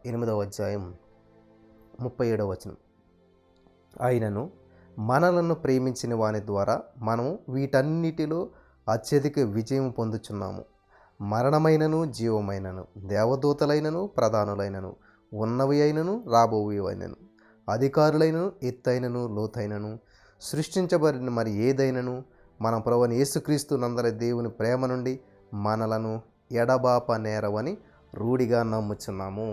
8వ అధ్యాయం 37వ వచనం. ఆయనను మనలను ప్రేమించిన వాని ద్వారా మనము వీటన్నిటిలో అత్యధిక విజయం పొందుచున్నాము. మరణమైనను జీవమైనను, దేవదూతలైనను ప్రధానులైనను, ఉన్నవి అయినను రాబోవి అయినను, అధికారులైనను ఎత్తైనను లోతైనను, సృష్టించబడిన మరి ఏదైనను మన ప్రభువైన యేసుక్రీస్తు నందలి దేవుని ప్రేమ నుండి మనలను ఎడబాప నేరవని రూఢిగా నమ్ముచున్నాము.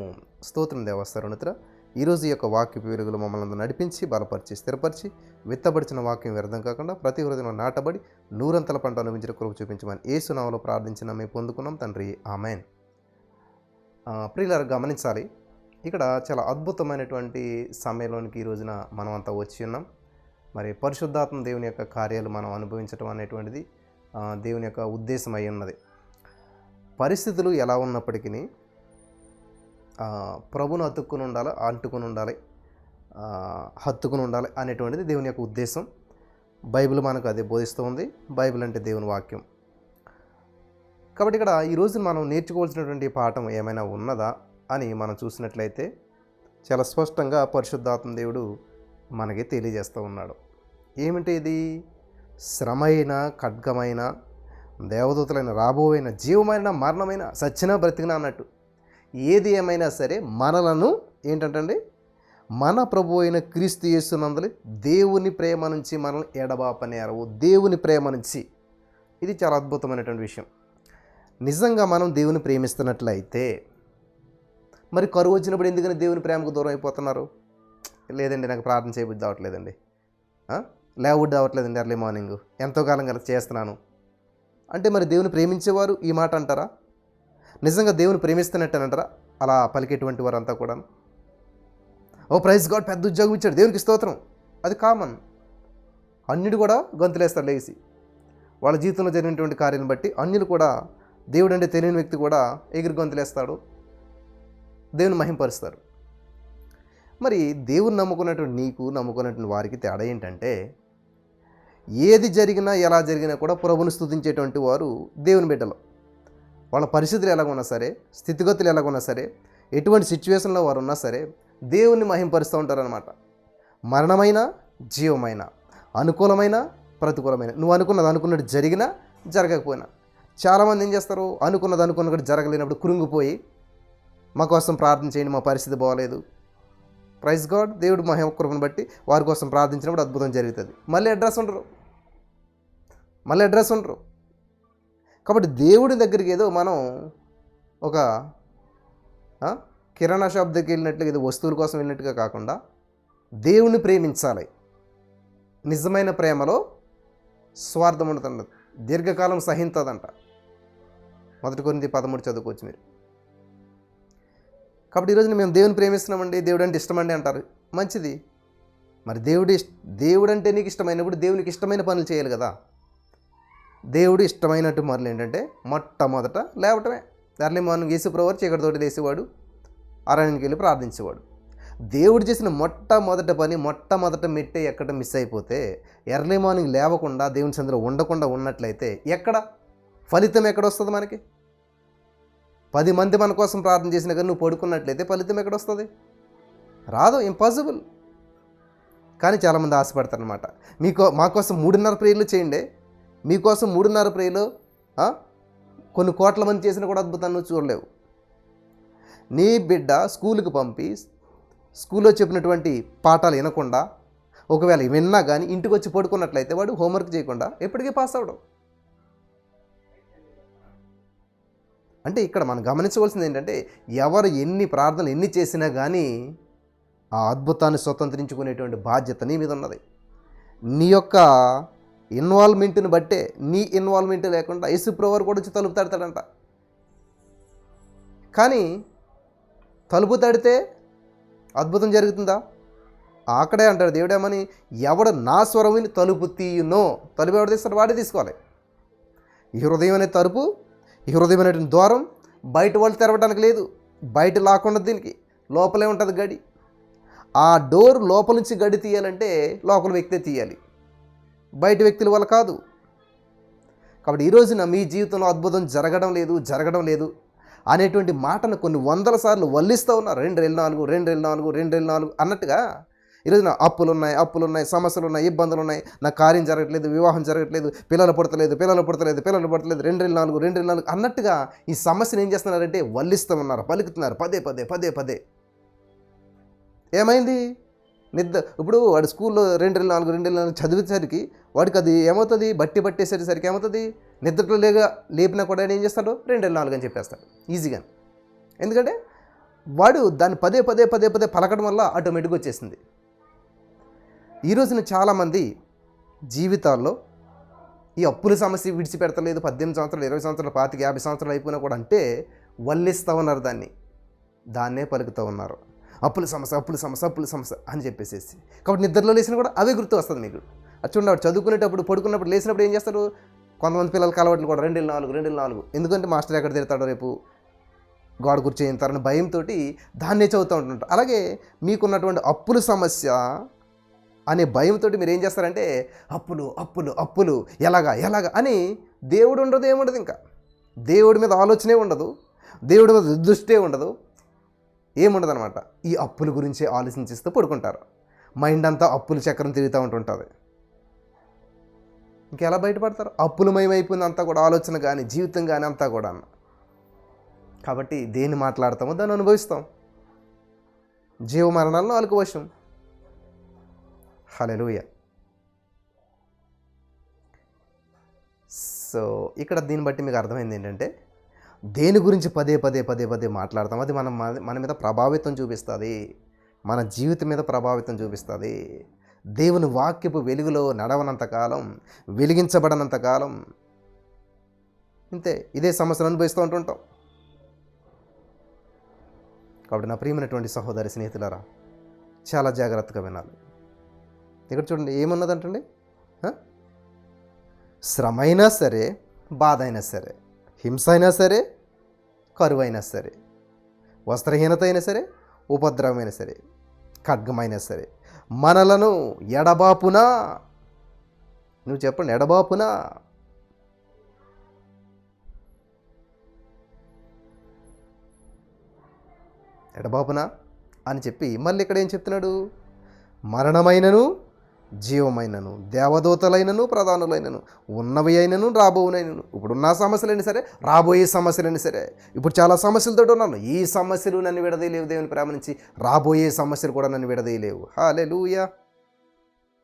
స్తోత్రం దేవస్థరునిత్ర. ఈరోజు ఈ యొక్క వాక్య వెలుగులు మమ్మల్ని నడిపించి బలపరిచి స్థిరపరిచి విత్తబడిచిన వాక్యం వ్యర్థం కాకుండా ప్రతి హృదయంలో నాటబడి నూరంతల పంట అనుభవించిన కృప చూపించమని యేసు నామములో ప్రార్థించిన మేము పొందుకున్నాం తండ్రి, ఆమెన్. ప్రియులారా, గమనించాలి, ఇక్కడ చాలా అద్భుతమైనటువంటి సమయంలోనికి ఈ రోజున మనం అంతా వచ్చి ఉన్నాం. మరి పరిశుద్ధాత్మ దేవుని యొక్క కార్యాలు మనం అనుభవించడం అనేటువంటిది దేవుని యొక్క ఉద్దేశం అయి ఉన్నది. పరిస్థితులు ఎలా ఉన్నప్పటికీ ప్రభును అంటుకుని ఉండాలి హత్తుకుని ఉండాలి అనేటువంటిది దేవుని యొక్క ఉద్దేశం. బైబిల్ మనకు అదే బోధిస్తూ ఉంది. బైబిల్ అంటే దేవుని వాక్యం. కాబట్టి ఇక్కడ ఈరోజు మనం నేర్చుకోవాల్సినటువంటి పాఠం ఏమైనా ఉన్నదా అని మనం చూసినట్లయితే చాలా స్పష్టంగా పరిశుద్ధాత్మ దేవుడు మనకి తెలియజేస్తూ ఉన్నాడు. ఏమిటి ఇది? శ్రమైన, ఖడ్గమైన, దేవదూతలైన, రాబోయైన, జీవమైన, మరణమైన, సచ్చిన, బ్రతికిన అన్నట్టు ఏది ఏమైనా సరే మనలను ఏంటంటే మన ప్రభు అయిన క్రీస్తు యేసునందలి దేవుని ప్రేమ నుంచి మనల్ని ఎడబాపనేరవు. దేవుని ప్రేమ నుంచి. ఇది చాలా అద్భుతమైనటువంటి విషయం. నిజంగా మనం దేవుని ప్రేమిస్తున్నట్లయితే మరి కరువు వచ్చినప్పుడు ఎందుకని దేవుని ప్రేమకు దూరం అయిపోతున్నారు? లేదండి, నాకు ప్రార్థన చేయబుద్ధి అవ్వట్లేదండి, లేవుడ్ అవ్వట్లేదండి, ఎర్లీ మార్నింగ్ ఎంతో కాలం కలిసి చేస్తున్నాను అంటే మరి దేవుని ప్రేమించేవారు ఈ మాట అంటారా? నిజంగా దేవుని ప్రేమిస్తున్నట్టు అంటారా అలా పలికేటువంటి వారంతా కూడా? ఓ ప్రైజ్ గాడ్, పెద్ద ఉద్యోగం ఇచ్చాడు, దేవునికి స్తోత్రం, అది కామన్. అన్యుడు కూడా గొంతులేస్తారు లేచి. వాళ్ళ జీవితంలో జరిగినటువంటి కార్యాలను బట్టి అన్యులు కూడా, దేవుడు అంటే తెలియని వ్యక్తి కూడా ఎగిరి గొంతులేస్తాడు, దేవుని మహింపరుస్తారు. మరి దేవుని నమ్ముకున్నటువంటి నీకు, నమ్ముకున్నటువంటి వారికి తేడా ఏంటంటే ఏది జరిగినా ఎలా జరిగినా కూడా ప్రభుని స్తుతించేటువంటి వారు దేవుని బిడ్డలు. వాళ్ళ పరిస్థితులు ఎలాగున్నా సరే, స్థితిగతులు ఎలాగున్నా సరే, ఎటువంటి సిచ్యువేషన్లో వారు ఉన్నా సరే దేవుణ్ణి మహింపరుస్తూ ఉంటారనమాట. మరణమైన, జీవమైన, అనుకూలమైన, ప్రతికూలమైన, నువ్వు అనుకున్నట్టు జరిగినా జరగకపోయినా. చాలామంది ఏం చేస్తారు, అనుకున్నట్టు జరగలేనప్పుడు కృంగిపోయి మా కోసం ప్రార్థన చేయండి, మా పరిస్థితి బాగోలేదు. ప్రైజ్ గాడ్, దేవుడు మహిమ కృపను బట్టి వారి కోసం ప్రార్థించినప్పుడు అద్భుతం జరుగుతుంది. మళ్ళీ అడ్రస్ ఉండరు. కాబట్టి దేవుడి దగ్గరికి ఏదో మనం ఒక కిరాణా షాప్ దగ్గరికి వెళ్ళినట్లుగా, ఏదో వస్తువుల కోసం వెళ్ళినట్టుగా కాకుండా దేవుణ్ణి ప్రేమించాలి. నిజమైన ప్రేమలో స్వార్థం ఉండదు, దీర్ఘకాలం సహించదంట. 1 కొరింథీ 13 చదువుకోవచ్చు మీరు. కాబట్టి ఈరోజు మేము దేవుని ప్రేమిస్తున్నామండి, దేవుడు అంటే ఇష్టమండి అంటారు. మంచిది. మరి దేవుడు అంటే నీకు ఇష్టమైనప్పుడు దేవునికి ఇష్టమైన పనులు చేయాలి కదా. దేవుడు ఇష్టమైనట్టు పనులు ఏంటంటే మొట్టమొదట లేవటమే. ఎర్లీ మార్నింగ్ యేసు ప్రభువు చీకటితోటి లేసేవాడు, అరణ్యానికి వెళ్ళి ప్రార్థించేవాడు. దేవుడు చేసిన మొట్టమొదట మెట్టే ఎక్కడ మిస్ అయిపోతే, ఎర్లీ మార్నింగ్ లేవకుండా దేవుని సందులో ఉండకుండా ఉన్నట్లయితే ఫలితం ఎక్కడ వస్తుంది మనకి? 10 మంది మన కోసం ప్రార్థన చేసినా కానీ నువ్వు పడుకున్నట్లయితే ఫలితం ఎక్కడొస్తుంది? రాదు, ఇంపాసిబుల్. కానీ చాలామంది ఆశపడతారనమాట, మా కోసం 3:30 ప్రేయర్లు చేయండి. మీకోసం 3:30 ప్రేయర్లు కొన్ని కోట్ల మంది చేసినా కూడా అద్భుతాన్ని నువ్వు చూడలేవు. నీ బిడ్డ స్కూల్కి పంపి స్కూల్లో చెప్పినటువంటి పాఠాలు వినకుండా, ఒకవేళ విన్నా కానీ ఇంటికి వచ్చి పడుకున్నట్లయితే వాడు హోంవర్క్ చేయకుండా ఎప్పటికీ పాస్ అవడం. అంటే ఇక్కడ మనం గమనించవలసింది ఏంటంటే, ఎవరు ఎన్ని ప్రార్థనలు ఎన్ని చేసినా కానీ ఆ అద్భుతాన్ని స్వతంత్రించుకునేటువంటి బాధ్యత నీ మీద ఉన్నది. నీ యొక్క ఇన్వాల్వ్మెంట్ని బట్టే, నీ ఇన్వాల్వ్మెంట్ లేకుండా యేసు ప్రభువు కూడా వచ్చి తలుపు తడతాడంట. కానీ తలుపు తడితే అద్భుతం జరుగుతుందా? అక్కడే అంటాడు దేవుడేమని, ఎవడు నా స్వరం విని తలుపు తీయునో, తలుపు ఎవడు తీస్తాడు వాడే తీసుకోవాలి. ఈ హృదయం అనే తలుపు, ఈ హృదయం అనేటువంటి ద్వారం బయట వాళ్ళు తెరవడానికి లేదు, బయట లాకుండా దీనికి లోపలే ఉంటుంది గడి. ఆ డోర్ లోపల నుంచి గడి తీయాలంటే లోపల వ్యక్తే తీయాలి, బయట వ్యక్తుల వల్ల కాదు. కాబట్టి ఈరోజున మీ జీవితంలో అద్భుతం జరగడం లేదు అనేటువంటి మాటను కొన్ని వందల సార్లు వల్లిస్తూ ఉన్నారు. 2004 2004 2004 అన్నట్టుగా ఈరోజున అప్పులున్నాయి, సమస్యలున్నాయి, ఇబ్బందులున్నాయి, నా కార్యం జరగట్లేదు, వివాహం జరగట్లేదు, పిల్లలు పుడతలేదు 2004 అన్నట్టుగా ఈ సమస్యను ఏం చేస్తున్నారంటే వల్లిస్తూ ఉన్నారు, పలుకుతున్నారు పదే పదే. ఏమైంది? ఇప్పుడు వాడు స్కూల్లో 2004 చదివేసరికి వాడికి అది ఏమవుతుంది, పట్టేసరికి ఏమవుతుంది, నిద్రలో లేపినా కూడా ఏం చేస్తాడు 2004 అని చెప్పేస్తాడు ఈజీగా. ఎందుకంటే వాడు దాన్ని పదే పలకడం వల్ల ఆటోమేటిక్గా వచ్చేసింది. ఈ రోజున చాలామంది జీవితాల్లో ఈ అప్పుల సమస్య విడిచిపెడతలేదు. 18 సంవత్సరాలు, 20 సంవత్సరాలు, 25, 50 సంవత్సరాలు అయిపోయినా కూడా అంటే వల్లిస్తూ ఉన్నారు, దాన్నే పలుకుతూ ఉన్నారు. అప్పుల సమస్య అని చెప్పేసేసి. కాబట్టి నిద్రలో లేచినా కూడా అవే గుర్తు వస్తుంది మీకు. అది చూడండి, వాడు చదువుకునేటప్పుడు పడుకున్నప్పుడు లేచినప్పుడు ఏం చేస్తారు, కొంతమంది పిల్లలకి అలవాట్లు కూడా 2004 ఎందుకంటే మాస్టర్ ఎక్కడ తిడతాడో రేపు గోడ కూర్చేయింతారని భయంతో దాన్నే చదువుతూ ఉంటుంటారు. అలాగే మీకున్నటువంటి అప్పుల సమస్య అనే భయంతో మీరు ఏం చేస్తారంటే అప్పులు ఎలాగా అని దేవుడు ఉండదు, ఏముండదు, ఇంకా దేవుడి మీద ఆలోచనే ఉండదు, దేవుడి మీద దృష్టే ఉండదు, ఏముండదు అనమాట. ఈ అప్పుల గురించే ఆలోచించిస్తూ పడుకుంటారు. మైండ్ అంతా అప్పుల చక్రం తిరుగుతూ ఉంటుంటుంది. ఇంకెలా బయటపడతారు? అప్పులమయమైపోయింది అంతా కూడా, ఆలోచన కానీ జీవితం కానీ అంతా కూడా. కాబట్టి దేన్ని మాట్లాడతామో దాన్ని అనుభవిస్తాం. జీవమరణాలను నాలుగు వశం. హల్లెలూయా. సో ఇక్కడ దీన్ని బట్టి మీకు అర్థమైంది ఏంటంటే, దేని గురించి పదే మాట్లాడతాం అది మన మీద ప్రభావితం చూపిస్తుంది, మన జీవితం మీద ప్రభావితం చూపిస్తుంది. దేవుని వాక్యపు వెలుగులో నడవనంతకాలం, వెలిగించబడనంతకాలం ఇంతే, ఇదే సమస్యను అనుభవిస్తూ ఉంటుంటాం. కాబట్టి నా ప్రియమైనటువంటి సహోదరి స్నేహితులారా, చాలా జాగ్రత్తగా వినాలి. ఇక్కడ చూడండి ఏమన్నదంటండి, శ్రమ అయినా సరే, బాధ అయినా సరే, హింస అయినా సరే, కరువైనా సరే, వస్త్రహీనత అయినా సరే, ఉపద్రవమైనా సరే, ఖడ్గమైనా సరే, మనలను ఎడబాపునా, నువ్వు చెప్పండి, ఎడబాపునా అని చెప్పి మళ్ళీ ఇక్కడ ఏం చెప్తున్నాడు, మరణమైనను జీవమైనను, దేవదూతలైనను ప్రధానులైనను, ఉన్నవి అయినను రాబోవునైనను, ఇప్పుడున్న సమస్యలైనా సరే, రాబోయే సమస్యలైనా సరే. ఇప్పుడు చాలా సమస్యలతో ఉన్నాను, ఈ సమస్యలు నన్ను విడదీయలేవు దేవుని ప్రేమ నుంచి, రాబోయే సమస్యలు కూడా నన్ను విడదీయలేవు. హల్లెలూయా,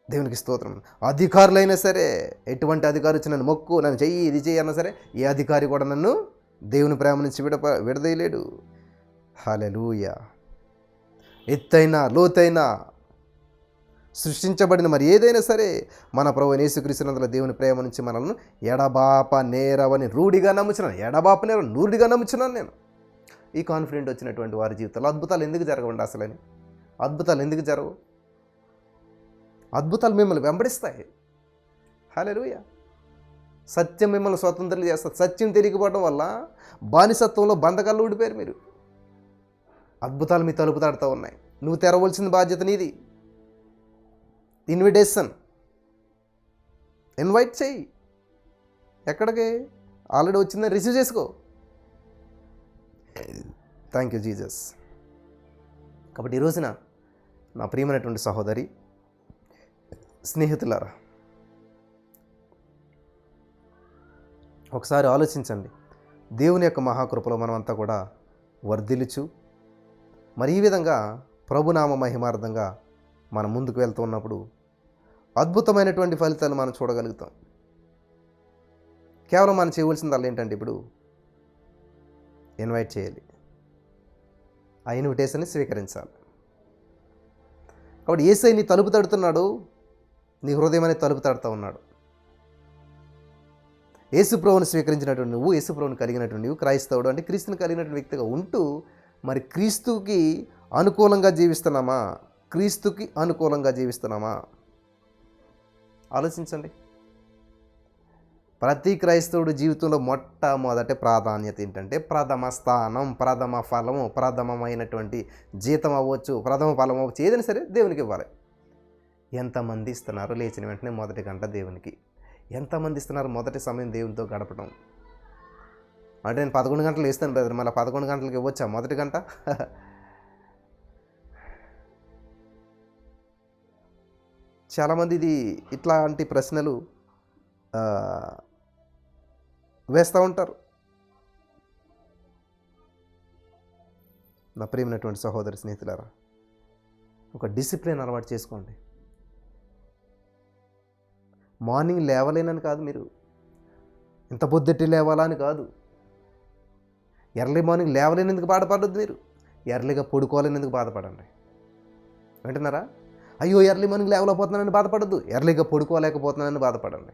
దేవునికి స్తోత్రం. అధికారులైనా సరే, ఎటువంటి అధికారి వచ్చి నన్ను మొక్కు, నన్ను చెయ్యి, ఇది చెయ్యి అన్నా సరే, ఏ అధికారి కూడా నన్ను దేవుని ప్రేమ నుంచి విడదీయలేడు. హల్లెలూయా. ఎత్తైన లోతైన సృష్టించబడిన మరి ఏదైనా సరే మన ప్రభువైన యేసుక్రీస్తునందుల దేవుని ప్రేమ నుంచి మనల్ని ఎడబాప నేరవని రూఢిగా నమ్ముచున్నాను నేను. ఈ కాన్ఫిడెంట్ వచ్చినటువంటి వారి జీవితంలో అద్భుతాలు ఎందుకు జరగవండి? అసలని అద్భుతాలు ఎందుకు జరగవు? అద్భుతాలు మిమ్మల్ని వెంబడిస్తాయి. హల్లెలూయా. సత్యం మిమ్మల్ని స్వతంత్రం చేస్తుంది. సత్యం తెలియకపోవడం వల్ల బానిసత్వంలో బంధకాల్లో ఊడిపోయారు మీరు. అద్భుతాలు మీ తలుపు తడుతూ ఉన్నాయి. నువ్వు తెరవలసిన బాధ్యత నీది. ఇన్వైట్ చేయి. ఎక్కడికి? ఆల్రెడీ వచ్చిందని రిసీవ్ చేసుకో. Thank you Jesus. కాబట్టి ఈ రోజున నా ప్రియమైనటువంటి సహోదరి స్నేహితులారా, ఒకసారి ఆలోచించండి. దేవుని యొక్క మహాకృపలో మనమంతా కూడా వర్ధిల్లుచు మరి ఈ విధంగా ప్రభునామ మహిమార్థంగా మనం ముందుకు వెళ్తూ ఉన్నప్పుడు అద్భుతమైనటువంటి ఫలితాలు మనం చూడగలుగుతాం. కేవలం మనం చేయవలసిందల్లా ఏంటంటే, ఇప్పుడు ఇన్వైట్ చేయాలి, ఆ ఇన్విటేషన్ని స్వీకరించాలి. కాబట్టి యేసయ్య నీ తలుపు తడుతున్నాడు, నీ హృదయం అనేది తలుపు తడుతూ ఉన్నాడు. యేసుప్రభువుని స్వీకరించినటువంటి నువ్వు, యేసుప్రభువుని కలిగినటువంటి నువ్వు క్రైస్తవుడు అంటే క్రీస్తుని కలిగినటువంటి వ్యక్తిగా ఉంటూ మరి క్రీస్తుకి అనుకూలంగా జీవిస్తున్నామా? క్రీస్తుకి అనుకూలంగా జీవిస్తున్నామా? ఆలోచించండి. ప్రతి క్రైస్తవుడు జీవితంలో మొట్టమొదటి ప్రాధాన్యత ఏంటంటే, ప్రథమ స్థానం, ప్రథమ ఫలము, ప్రథమమైనటువంటి జీతం అవ్వచ్చు, ప్రథమ ఫలం అవ్వచ్చు, ఏదైనా సరే దేవునికి ఇవ్వాలి. ఎంతమంది ఇస్తున్నారు లేచిన వెంటనే మొదటి గంట దేవునికి? ఎంతమంది ఇస్తున్నారు మొదటి సమయం దేవునితో గడపడం? అంటే నేను 11 గంటలు వేస్తాను బ్రదర్, మళ్ళీ 11 గంటలకి ఇవ్వచ్చా మొదటి గంట? చాలామంది ఇట్లాంటి ప్రశ్నలు వేస్తూ ఉంటారు. నా ప్రియమైనటువంటి సహోదరి స్నేహితులారా, ఒక డిసిప్లిన్ అలవాటు చేసుకోండి. మార్నింగ్ లేవలేనని కాదు, మీరు ఇంత పొద్దుట్టి లేవాలా అని కాదు. ఎర్లీ మార్నింగ్ లేవలేనందుకు బాధపడద్దు, మీరు ఎర్లీగా పడుకోవాలనేందుకు బాధపడండి. వింటున్నారా? అయ్యో ఎర్లీ మార్నింగ్ లేవలేకపోతున్నానని బాధపడద్దు, ఎర్లీగా పడుకోలేకపోతున్నానని బాధపడండి.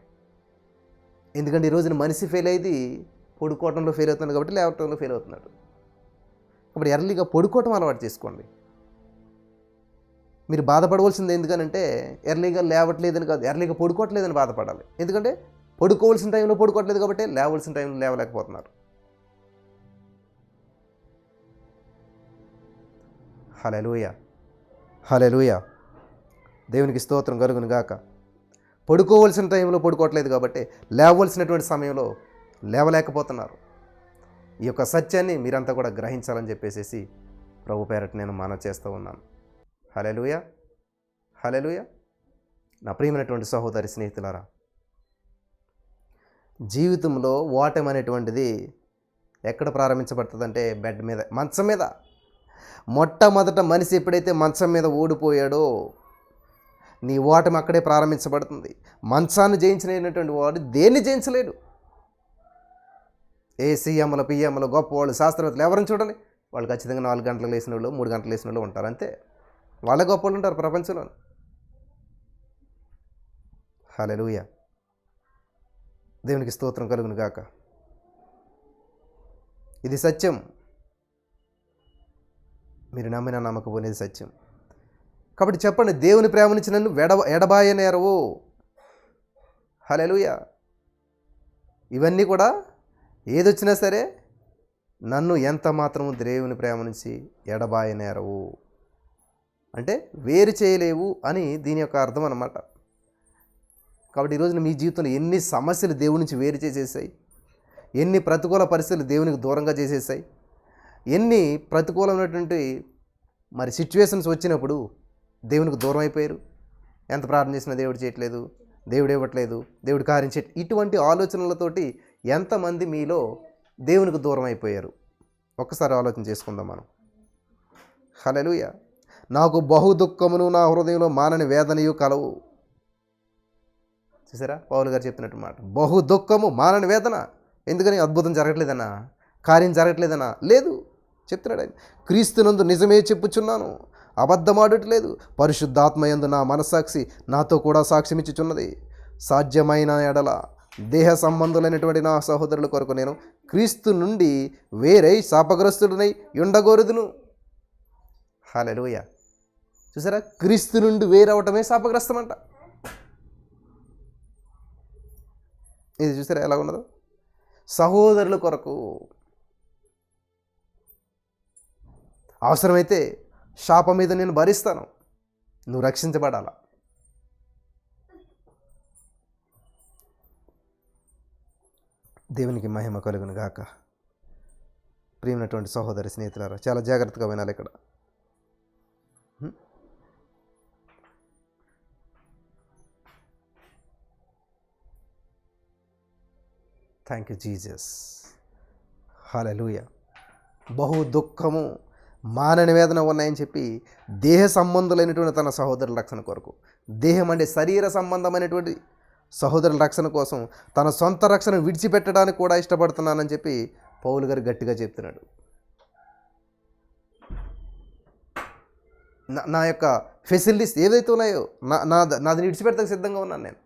ఎందుకంటే ఈ రోజున మనిషి ఫెయిల్ అయ్యేది పడుకోవటంలో ఫెయిల్ అవుతున్నాడు కాబట్టి లేవటంలో ఫెయిల్ అవుతున్నాడు. కాబట్టి ఎర్లీగా పడుకోవటం అలవాటు చేసుకోండి. మీరు బాధపడవలసింది ఎందుకనంటే ఎర్లీగా లేవట్లేదని కాదు, ఎర్లీగా పడుకోవట్లేదని బాధపడాలి. ఎందుకంటే పడుకోవాల్సిన టైంలో పడుకోవట్లేదు కాబట్టి లేవలసిన టైంలో లేవలేకపోతున్నారు. హల్లెలూయా, హల్లెలూయా, దేవునికి స్తోత్రం కలుగును గాక. పడుకోవలసిన టైంలో పడుకోవట్లేదు కాబట్టి లేవలసినటువంటి సమయంలో లేవలేకపోతున్నారు. ఈ యొక్క సత్యాన్ని మీరంతా కూడా గ్రహించాలని చెప్పేసి ప్రభు పేరట నేను మనవి చేస్తూ ఉన్నాను. హల్లెలూయా, హల్లెలూయా. నా ప్రియమైనటువంటి సహోదరి స్నేహితులారా, జీవితంలో ఓటమి అనేటువంటిది ఎక్కడ ప్రారంభించబడుతుందంటే బెడ్ మీద, మంచం మీద. మొట్టమొదట మనిషి ఎప్పుడైతే మంచం మీద ఓడిపోయాడో నీ ఓటమి అక్కడే ప్రారంభించబడుతుంది. మంచాన్ని జయించలేనటువంటి వాడు దేన్ని జయించలేడు. ఏ సీఎంలు, పిఎంలు, గొప్పవాళ్ళు, శాస్త్రవేత్తలు ఎవరిని చూడండి, వాళ్ళు ఖచ్చితంగా 4 గంటలకు లేచిన వాళ్ళు, 3 గంటలకు లేచిన వాళ్ళు ఉంటారు. అంతే, వాళ్ళే గొప్ప ఉంటారు ప్రపంచంలో. హల్లెలూయా, దేవునికి స్తోత్రం కలుగును గాక. ఇది సత్యం, మీరు నమ్మినా నమ్మకపోనేది సత్యం. కాబట్టి చెప్పండి, దేవుని ప్రేమ నుంచి నన్ను ఎడబాయనేరవు. హల్లెలూయా. ఇవన్నీ కూడా ఏదొచ్చినా సరే నన్ను ఎంత మాత్రము దేవుని ప్రేమ నుంచి ఎడబాయనేరవు అంటే వేరు చేయలేవు అని దీని యొక్క అర్థం అన్నమాట. కాబట్టి ఈరోజున మీ జీవితంలో ఎన్ని సమస్యలు దేవుడి నుంచి వేరు చేసేసాయి, ఎన్ని ప్రతికూల పరిస్థితులు దేవునికి దూరంగా చేసేసాయి, ఎన్ని ప్రతికూలమైనటువంటి మరి సిచ్యువేషన్స్ వచ్చినప్పుడు దేవునికి దూరం అయిపోయారు. ఎంత ప్రార్థన చేసినా దేవుడు చేయట్లేదు, దేవుడు ఇవ్వట్లేదు, దేవుడు కార్యం చేయట్లేదు, ఇటువంటి ఆలోచనలతోటి ఎంతమంది మీలో దేవునికి దూరం అయిపోయారు? ఒక్కసారి ఆలోచన చేసుకుందాం మనం. హల్లెలూయా. నాకు బహు దుఃఖమును నా హృదయంలో మానని వేదనయు కలవు. చూసారా పౌలు గారు చెప్పినట్టు మాట, బహు దుఃఖము మానని వేదన. ఎందుకని? అద్భుతం జరగట్లేదన్నా, కార్యం జరగట్లేదన్నా? లేదు, చెప్తున్నాడు ఆయన. క్రీస్తునందు నిజమే చెప్పుచున్నాను, అబద్ధమాడట్లేదు. పరిశుద్ధాత్మయందు నా మనస్సాక్షి నాతో కూడా సాక్ష్యమిచ్చుచున్నది. సాధ్యమైన ఎడల దేహ సంబంధులైనటువంటి నా సహోదరుల కొరకు నేను క్రీస్తు నుండి వేరై శాపగ్రస్తుడినై ఉండగోరుదును. హల్లెలూయా. చూసారా, క్రీస్తు నుండి వేరవటమే శాపగ్రస్తం అంట. ఇది చూసారా ఎలా ఉన్నదో? సహోదరుల కొరకు అవసరమైతే శాపం మీద నేను భరిస్తాను, నువ్వు రక్షించబడాలా. దేవునికి మహిమ కలుగును గాక. ప్రియమైనటువంటి సహోదరి స్నేహితులారా, చాలా జాగ్రత్తగా వినాలి ఇక్కడ. Thank you Jesus. హల్లెలూయా. బహు దుఃఖము మానని వేదన ఉన్నాయని చెప్పి దేహ సంబంధులైనటువంటి తన సహోదరుల రక్షణ కొరకు, దేహం అంటే శరీర సంబంధమైనటువంటి సహోదరుల రక్షణ కోసం తన సొంత రక్షణ విడిచిపెట్టడానికి కూడా ఇష్టపడుతున్నానని చెప్పి పౌలు గారు గట్టిగా చెప్తున్నాడు. నా యొక్క ఫెసిలిటీస్ ఏదైతే ఉన్నాయో నాది విడిచిపెట్టడానికి సిద్ధంగా ఉన్నాను నేను.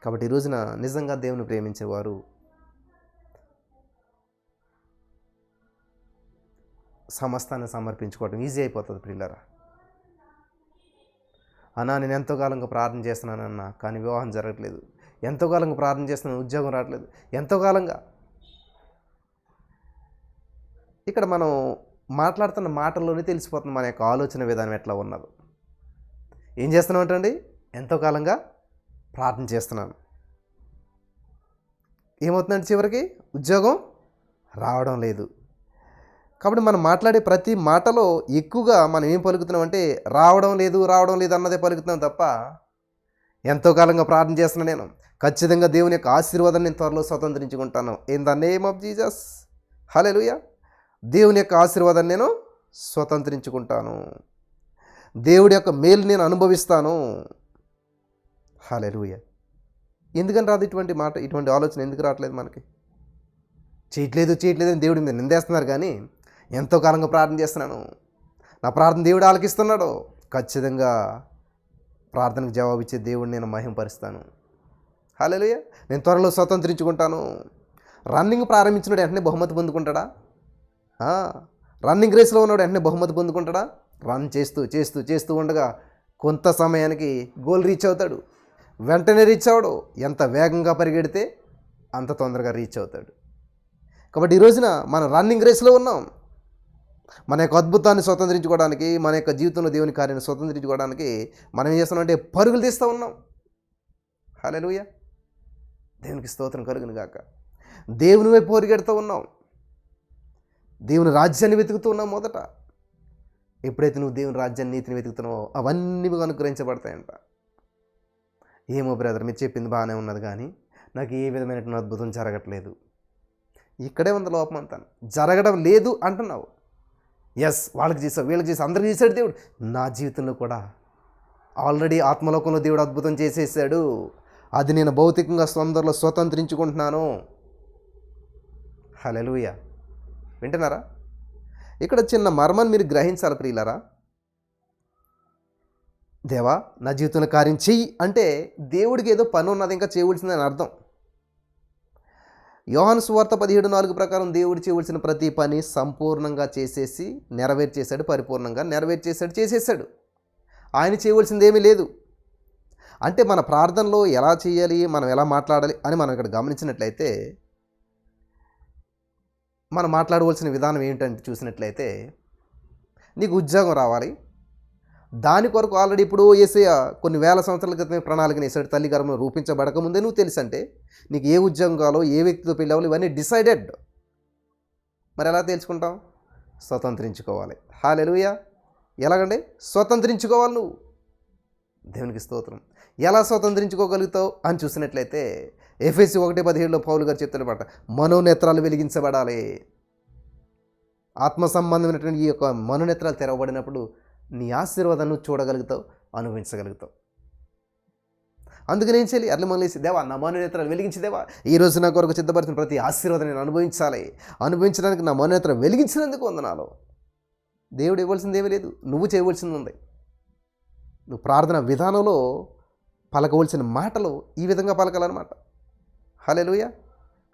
కాబట్టి ఈ రోజున నిజంగా దేవుని ప్రేమించేవారు సమస్తాన్ని సమర్పించుకోవడం ఈజీ అయిపోతుంది ప్రియులారా. అన్నా నేను ఎంతో కాలంగా ప్రార్థన చేస్తున్నానన్నా కానీ వివాహం జరగట్లేదు, ఎంతో కాలంగా ప్రార్థన చేస్తున్నాను ఉద్యోగం రావట్లేదు, ఎంతో కాలంగా. ఇక్కడ మనం మాట్లాడుతున్న మాటల్లోనే తెలిసిపోతుంది మన యొక్క ఆలోచన విధానం ఎట్లా ఉన్నదో. ఏం చేస్తున్నామంటండి? ఎంతో కాలంగా ప్రార్థన చేస్తున్నాను. ఏమవుతుందంటే చివరికి ఉద్యోగం రావడం లేదు. కాబట్టి మనం మాట్లాడే ప్రతి మాటలో ఎక్కువగా మనం ఏం పలుకుతున్నామంటే రావడం లేదు అన్నదే పలుకుతున్నాం తప్ప, ఎంతో కాలంగా ప్రార్థన చేస్తున్నాను నేను, ఖచ్చితంగా దేవుని యొక్క ఆశీర్వాదాన్ని నేను త్వరలో స్వతంత్రించుకుంటాను. In the name of Jesus, hallelujah. దేవుని యొక్క ఆశీర్వాదాన్ని నేను స్వతంత్రించుకుంటాను, దేవుడి యొక్క మేలు నేను అనుభవిస్తాను. హల్లెలూయా. ఎందుకని రాదు ఇటువంటి మాట, ఇటువంటి ఆలోచన ఎందుకు రావట్లేదు మనకి? చేయట్లేదు అని దేవుడి మీద నిందేస్తున్నారు, కానీ ఎంతో కాలంగా ప్రార్థన చేస్తున్నాను, నా ప్రార్థన దేవుడు ఆలకిస్తున్నాడు, ఖచ్చితంగా ప్రార్థనకు జవాబు ఇచ్చే దేవుడిని నేను మహిమపరుస్తాను. హల్లెలూయా. నేను త్వరలో స్వతంత్రించుకుంటాను. రన్నింగ్ ప్రారంభించినోడు వెంటనే బహుమతి పొందుకుంటాడా? రన్నింగ్ రేస్లో ఉన్నాడు వెంటనే బహుమతి పొందుకుంటాడా? రన్ చేస్తూ ఉండగా కొంత సమయానికి గోల్ రీచ్ అవుతాడు. వెంటనే రీచ్ అవడు. ఎంత వేగంగా పరిగెడితే అంత తొందరగా రీచ్ అవుతాడు. కాబట్టి ఈ రోజున మనం రన్నింగ్ రేస్లో ఉన్నాం. మన యొక్క అద్భుతాన్ని స్వతంత్రించుకోవడానికి, మన యొక్క జీవితంలో దేవుని కార్యాన్ని స్వతంత్రించుకోవడానికి మనం ఏం చేస్తున్నామంటే పరుగులు తీస్తూ ఉన్నాం. హల్లెలూయా. దేవునికి స్తోత్రం కలుగును గాక. దేవుని వైపు పరిగెడుతూ ఉన్నాం, దేవుని రాజ్యాన్ని వెతుకుతూ ఉన్నాం. మొదట ఎప్పుడైతే నువ్వు దేవుని రాజ్యాన్ని, నీతిని వెతుకుతున్నావో అవన్నీ మీకు అనుగ్రహించబడతాయంట. ఏమో బ్రదర్, మీరు చెప్పింది బాగానే ఉన్నది, కానీ నాకు ఏ విధమైనటువంటి అద్భుతం జరగట్లేదు. ఇక్కడే ఉంది లోపం అంతా. జరగడం లేదు అంటున్నావు. ఎస్, వాళ్ళకి చేసావు, వీళ్ళకి చేసావు, అందరికి చేశాడు దేవుడు. నా జీవితంలో కూడా ఆల్రెడీ ఆత్మలోకంలో దేవుడు అద్భుతం చేసేసాడు. అది నేను భౌతికంగా తొందరలో స్వతంత్రించుకుంటున్నాను. హల్లెలూయా. వింటున్నారా? ఇక్కడ చిన్న మర్మాన్ని మీరు గ్రహించాలి ప్రియులారా. దేవా, నా జీవితంలో కార్యం చెయ్యి అంటే దేవుడికి ఏదో పని ఉన్నది, ఇంకా చేయవలసిందని అర్థం. యోహాను సువార్త 17:4 ప్రకారం దేవుడు చేయవలసిన ప్రతి పని సంపూర్ణంగా చేసేసి నెరవేర్చేశాడు, పరిపూర్ణంగా చేసేసాడు. ఆయన చేయవలసింది ఏమీ లేదు. అంటే మన ప్రార్థనలో ఎలా చేయాలి, మనం ఎలా మాట్లాడాలి అని మనం ఇక్కడ గమనించినట్లయితే, మనం మాట్లాడవలసిన విధానం ఏంటంటే చూసినట్లయితే, నీకు ఉద్యోగం రావాలి, దాని కొరకు ఆల్రెడీ ఇప్పుడు యేసయ్య కొన్ని వేల సంవత్సరాల క్రితమే ప్రణాళికను వేసాడు. తల్లి గర్భంలో రూపించబడకముందే నువ్వు తెలుసంటే నీకు ఏ ఉద్యోగం కావాలో, ఏ వ్యక్తితో పెళ్ళి అవ్వాలి, ఇవన్నీ డిసైడెడ్. మరి ఎలా తెలుసుకుంటాం? స్వతంత్రించుకోవాలి. హల్లెలూయా. ఎలాగండి స్వతంత్రించుకోవాలి నువ్వు? దేవునికి స్తోత్రం. ఎలా స్వతంత్రించుకోగలుగుతావు అని చూసినట్లయితే ఎఫెసీ 1:17 పౌలు గారు చెప్తున్నమాట, మనోనేత్రాలు వెలిగించబడాలి. ఆత్మ సంబంధమైనటువంటి ఈ యొక్క మనోనేత్రాలు తెరవబడినప్పుడు నీ ఆశీర్వాదాన్ని చూడగలుగుతావు, అనుభవించగలుగుతావు. అందుకని ఏం చేయాలి? అట్లా మొదలేసి, దేవా నా మనోనేత్రాలు వెలిగించి, దేవా ఈరోజు నా కొరకు సిద్ధపరిచిన ప్రతి ఆశీర్వాదం నేను అనుభవించడానికి నా మనోనేత్రం వెలిగించినందుకు వందనాలు. దేవుడు ఇవ్వాల్సింది ఏమీ లేదు, నువ్వు చేయవలసింది ఉంది. నువ్వు ప్రార్థన విధానంలో పలకవలసిన మాటలు ఈ విధంగా పలకాలన్నమాట. హల్లెలూయా.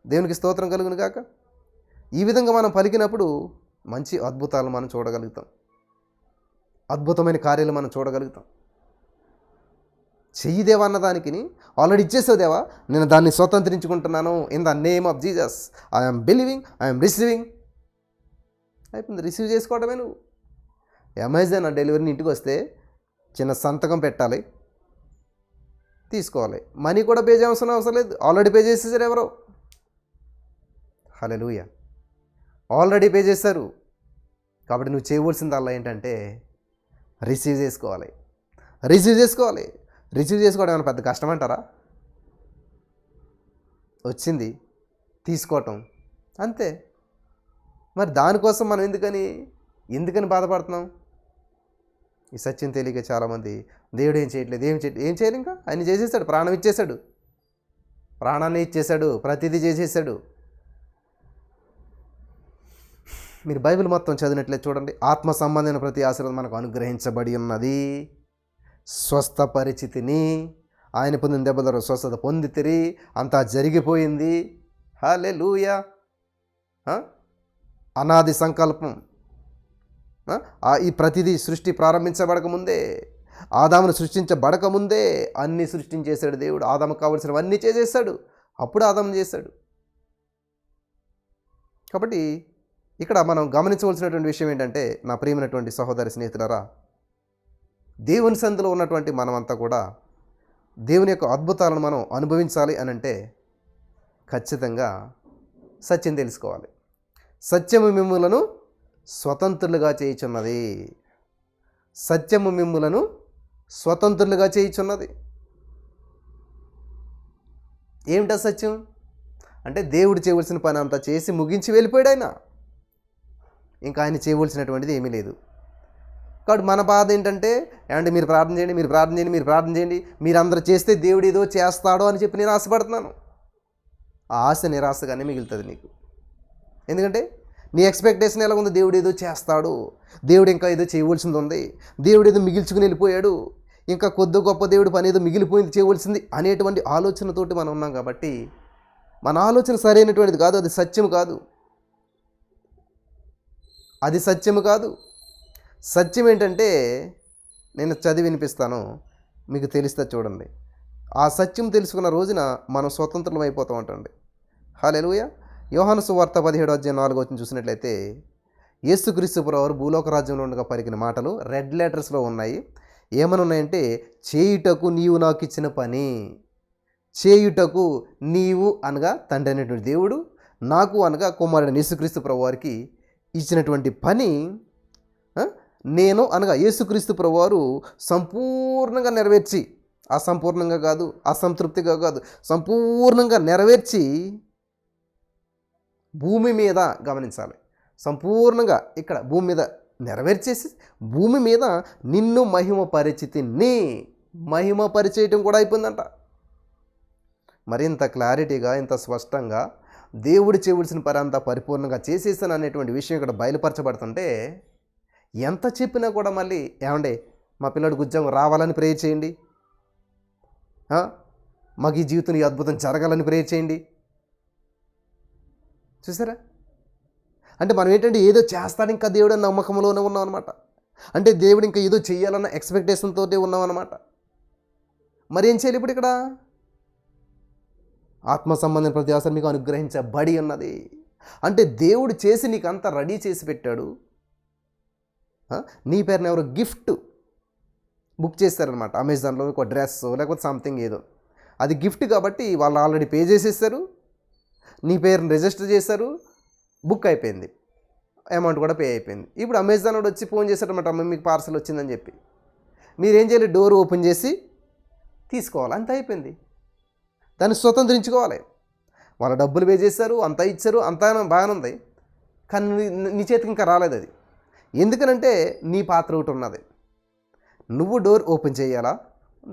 దేవునికి స్తోత్రం కలుగును గాక. ఈ విధంగా మనం పలికినప్పుడు మంచి అద్భుతాలు మనం చూడగలుగుతాం, అద్భుతమైన కార్యాలు మనం చూడగలుగుతాం. చెయ్యి దేవా అన్నదానికి ఆల్రెడీ ఇచ్చేసావు దేవా, నేను దాన్ని స్వతంత్రించుకుంటున్నాను. In the name of Jesus I'm believing, I'm receiving. అయిపోయింది, రిసీవ్ చేసుకోవడమే. నువ్వు అమెజాన్ డెలివరీని ఇంటికి వస్తే చిన్న సంతకం పెట్టాలి, తీసుకోవాలి. మనీ కూడా పే చేయవలసిన అవసరం లేదు, ఆల్రెడీ పే చేసేసారు ఎవరో. హల్లెలూయా. ఆల్రెడీ పే చేశారు. కాబట్టి నువ్వు చేయవలసింది అలా ఏంటంటే రిసీవ్ చేసుకోవాలి. రిసీవ్ చేసుకోవడం ఏమైనా పెద్ద కష్టం అంటారా? వచ్చింది తీసుకోవటం అంతే. మరి దానికోసం మనం ఎందుకని బాధపడుతున్నాం? ఈ సత్యం తెలియక చాలామంది దేవుడు ఏం చేయాలి, ఇంకా ఆయన చేసేసాడు, ప్రాణం ఇచ్చేశాడు, ప్రాణాన్ని ఇచ్చేశాడు, ప్రతిదీ చేసేసాడు. మీరు బైబిల్ మొత్తం చదివినట్లయితే చూడండి, ఆత్మ సంబంధమైన ప్రతి ఆశీర్వాదం మనకు అనుగ్రహించబడి ఉన్నది. స్వస్థపరిచితిని, ఆయన పొందిన దెబ్బ ద్వారా స్వస్థత పొందితిరి, అంతా జరిగిపోయింది. హల్లెలూయా. అనాది సంకల్పం, ఈ ప్రతిదీ సృష్టి ప్రారంభించబడకముందే, ఆదామును సృష్టించబడకముందే అన్నీ సృష్టించేశాడు దేవుడు. ఆదాముకు కావలసినవన్నీ చేసేసాడు, అప్పుడు ఆదాము చేశాడు. కాబట్టి ఇక్కడ మనం గమనించవలసినటువంటి విషయం ఏంటంటే, నా ప్రియమైనటువంటి సహోదరి స్నేహితులారా, దేవుని సంధిలో ఉన్నటువంటి మనమంతా కూడా దేవుని యొక్క అద్భుతాలను మనం అనుభవించాలి అని అంటే ఖచ్చితంగా సత్యం తెలుసుకోవాలి. సత్యము మిమ్ములను స్వతంత్రులుగా చేయుచున్నది. సత్యము మిమ్ములను స్వతంత్రులుగా చేయుచున్నది. ఏమిటా సత్యం అంటే దేవుడు చేయవలసిన పని అంతా చేసి ముగించి వెళ్ళిపోయాడు ఆయన. ఇంకా ఆయన చేయవలసినటువంటిది ఏమీ లేదు. కాబట్టి మన బాధ ఏంటంటే ఏమంటే మీరు ప్రార్థన చేయండి, మీరు ప్రార్థన చేయండి, మీరు ప్రార్థన చేయండి, మీరు అందరూ చేస్తే దేవుడు ఏదో చేస్తాడో అని చెప్పి నేను ఆశపడుతున్నాను. ఆ ఆశ నిరాశగానే మిగులుతుంది నీకు. ఎందుకంటే నీ ఎక్స్పెక్టేషన్ ఎలా ఉంది? దేవుడు ఏదో చేస్తాడు, దేవుడు ఇంకా ఏదో చేయవలసింది ఉంది, దేవుడు ఏదో మిగిల్చుకుని వెళ్ళిపోయాడు, ఇంకా కొద్ది గొప్ప దేవుడు పని ఏదో మిగిలిపోయింది చేయవలసింది అనేటువంటి ఆలోచనతోటి మనం ఉన్నాం. కాబట్టి మన ఆలోచన సరైనటువంటిది కాదు, అది సత్యము కాదు, అది సత్యము కాదు. సత్యం ఏంటంటే నేను చదివి వినిపిస్తాను, మీకు తెలిస్తే చూడండి. ఆ సత్యం తెలుసుకున్న రోజున మనం స్వతంత్రం అయిపోతాం అంటండి. హల్లెలూయా. యోహాను సువార్త 17:4 చూసినట్లయితే యేసుక్రీస్తు ప్రభువారు భూలోక రాజ్యంలో ఉండగా పలికిన మాటలు రెడ్ లెటర్స్లో ఉన్నాయి. ఏమని ఉన్నాయంటే, చేయుటకు నీవు నాకు ఇచ్చిన పని, చేయుటకు నీవు అనగా తండ్రి అనేటువంటి దేవుడు, నాకు అనగా కుమారుడు యేసుక్రీస్తు ప్రభువారికి ఇచ్చినటువంటి పని నేను అనగా యేసుక్రీస్తు ప్రభువారు సంపూర్ణంగా నెరవేర్చి, అసంపూర్ణంగా కాదు, అసంతృప్తిగా కాదు, సంపూర్ణంగా నెరవేర్చి భూమి మీద, గమనించాలి, సంపూర్ణంగా ఇక్కడ భూమి మీద నెరవేర్చేసి భూమి మీద నిన్ను మహిమపరిచితిని, మహిమపరిచేయటం కూడా అయిపోయిందంట. మరింత క్లారిటీగా, ఇంత స్పష్టంగా దేవుడు చేయవలసిన పని అంతా పరిపూర్ణంగా చేసేసాను అనేటువంటి విషయం ఇక్కడ బయలుపరచబడుతుంటే ఎంత చెప్పినా కూడా మళ్ళీ ఏమండి మా పిల్లడికి ఉద్యోగం రావాలని ప్రేయర్ చేయండి, మాకు ఈ జీవితం ఈ అద్భుతం జరగాలని ప్రేయర్ చేయండి. చూసారా? అంటే మనం ఏంటంటే ఏదో చేస్తాడు ఇంకా దేవుడు అని నమ్మకంలోనే ఉన్నాం అనమాట. అంటే దేవుడు ఇంకా ఏదో చెయ్యాలన్న ఎక్స్పెక్టేషన్తో ఉన్నాం అనమాట. మరి ఏం చేయాలి ఇప్పుడు? ఇక్కడ ఆత్మ సంబంధం ప్రతి అవసరం మీకు అనుగ్రహించబడి ఉన్నది. అంటే దేవుడు చేసి నీకు అంతా రెడీ చేసి పెట్టాడు. నీ పేరున ఎవరు గిఫ్ట్ బుక్ చేస్తారనమాట అమెజాన్లో, ఒక డ్రెస్ లేకపోతే సంథింగ్ ఏదో, అది గిఫ్ట్ కాబట్టి వాళ్ళు ఆల్రెడీ పే చేసేస్తారు, నీ పేరుని రిజిస్టర్ చేశారు, బుక్ అయిపోయింది, అమౌంట్ కూడా పే అయిపోయింది. ఇప్పుడు అమెజాన్ వాడు వచ్చి ఫోన్ చేశారనమాట, అమ్మ మీకు పార్సల్ వచ్చిందని చెప్పి. మీరేం చేయాలి? డోర్ ఓపెన్ చేసి తీసుకోవాలి, అంత అయిపోయింది. దాన్ని స్వతంత్రించుకోవాలి. వాళ్ళ డబ్బులు పే చేశారు, అంతా ఇచ్చారు, అంతా బాగానే ఉంది, కానీ నీ చేతికి ఇంకా రాలేదు అది. ఎందుకనంటే నీ పాత్ర ఒకటి ఉన్నది, నువ్వు డోర్ ఓపెన్ చేయాలా,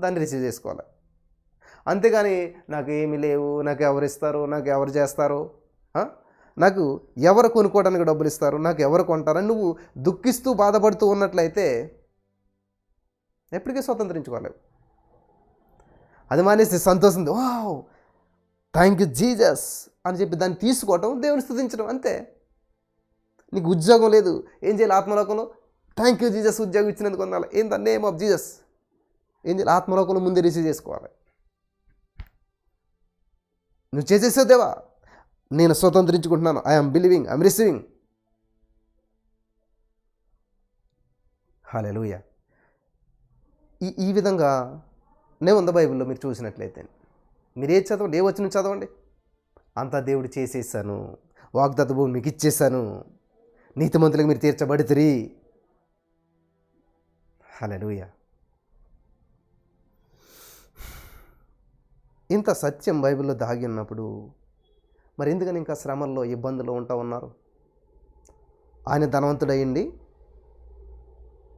దాన్ని రిసీవ్ చేసుకోవాలి. అంతేగాని నాకు ఏమీ లేవు, నాకు ఎవరు ఇస్తారు, నాకు ఎవరు చేస్తారు, నాకు ఎవరు కొనుక్కోవడానికి డబ్బులు ఇస్తారు, నాకు ఎవరు కొంటారని నువ్వు దుఃఖిస్తూ బాధపడుతూ ఉన్నట్లయితే ఎప్పటికీ స్వతంత్రించుకోలేవు. అది మానేసి సంతోషం, వావ్ థ్యాంక్ యూ జీసస్ అని చెప్పి దాన్ని తీసుకోవటం, దేవుని స్తుతించడం, అంతే. నీకు ఉద్యోగం లేదు, ఏం చేయాలి? ఆత్మలోకంలో థ్యాంక్ యూ జీసస్ ఉద్యోగం ఇచ్చినందుకు వందాలి, in the name of Jesus. ఏం చేయాలి? ఆత్మలోకంలో ముందే రిసీవ్ చేసుకోవాలి. నువ్వు చేసేసావు దేవా, నేను స్వతంత్రించుకుంటున్నాను, ఐఎమ్ బిలీవింగ్, ఐఎమ్ రిసీవింగ్. హల్లెలూయా. ఈ విధంగా ఉంది బైబిల్లో. మీరు చూసినట్లయితే మీరు ఏది చదవండి, ఏ వచనం చదవండి, అంతా దేవుడు చేసేసాను, వాగ్దత్త భూమి మీకు ఇచ్చేసాను, నీతిమంతులకు మీరు తీర్చబడితిరి. హల్లెలూయా. ఇంత సత్యం బైబిల్లో దాగి ఉన్నప్పుడు మరి ఎందుకని ఇంకా శ్రమల్లో, ఇబ్బందుల్లో ఉంటా ఉన్నారు? ఆయన ధనవంతుడయ్యండి,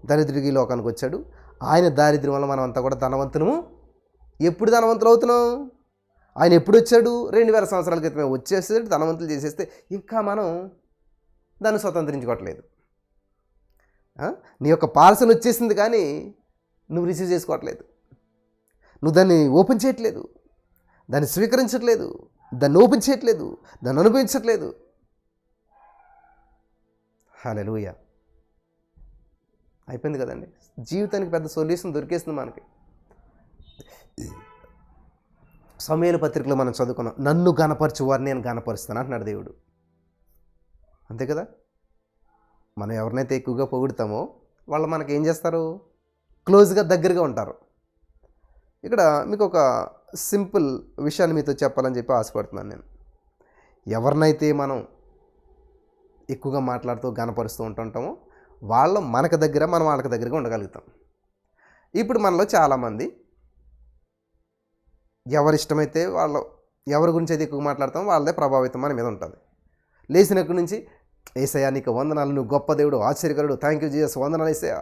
దరిద్రుడికి లోకానికి వచ్చాడు. ఆయన దారిద్ర్యం వల్ల మనం అంతా కూడా ధనవంతులము. ఎప్పుడు ధనవంతులు అవుతున్నాం? ఆయన ఎప్పుడు వచ్చాడు? 2000 సంవత్సరాల క్రితమే వచ్చేసాడు, ధనవంతులు చేసేస్తే ఇంకా మనం దాన్ని స్వతంత్రించుకోవట్లేదు. నీ యొక్క పార్సల్ వచ్చేసింది కానీ నువ్వు రిసీవ్ చేసుకోవట్లేదు, నువ్వు దాన్ని ఓపెన్ చేయట్లేదు, దాన్ని స్వీకరించట్లేదు, దాన్ని ఓపెన్ చేయట్లేదు, దాన్ని అనుభవించట్లేదు. హల్లెలూయా. అయిపోయింది కదండి, జీవితానికి పెద్ద సొల్యూషన్ దొరికేస్తుంది మనకి. సమూయేలు పత్రికలో మనం చదువుకున్నాం, నన్ను గణపరచు వారిని నేను గణపరుస్తాను అంటున్నాడు దేవుడు. అంతే కదా? మనం ఎవరినైతే ఎక్కువగా పొగుడుతామో వాళ్ళు మనకి ఏం చేస్తారు? క్లోజ్గా దగ్గరగా ఉంటారు. ఇక్కడ మీకు ఒక సింపుల్ విషయాన్ని మీతో చెప్పాలని చెప్పి ఆశపడుతున్నాను నేను. ఎవరినైతే మనం ఎక్కువగా మాట్లాడుతూ గనపరుస్తూ ఉంటుంటామో మనకు దగ్గర, మనం వాళ్ళకి దగ్గరగా ఉండగలుగుతాం. ఇప్పుడు మనలో చాలామంది ఎవరిష్టమైతే ఎవరి గురించి అయితే ఎక్కువ మాట్లాడతామో వాళ్ళదే ప్రభావితం మన మీద ఉంటుంది. లేచినక్కడి నుంచి యేసయ్యా నీకు వందనాలు, నువ్వు గొప్ప దేవుడు, ఆశ్చర్యకరుడు, థ్యాంక్ యూ జీసస్, వందనాలు యేసయ్యా,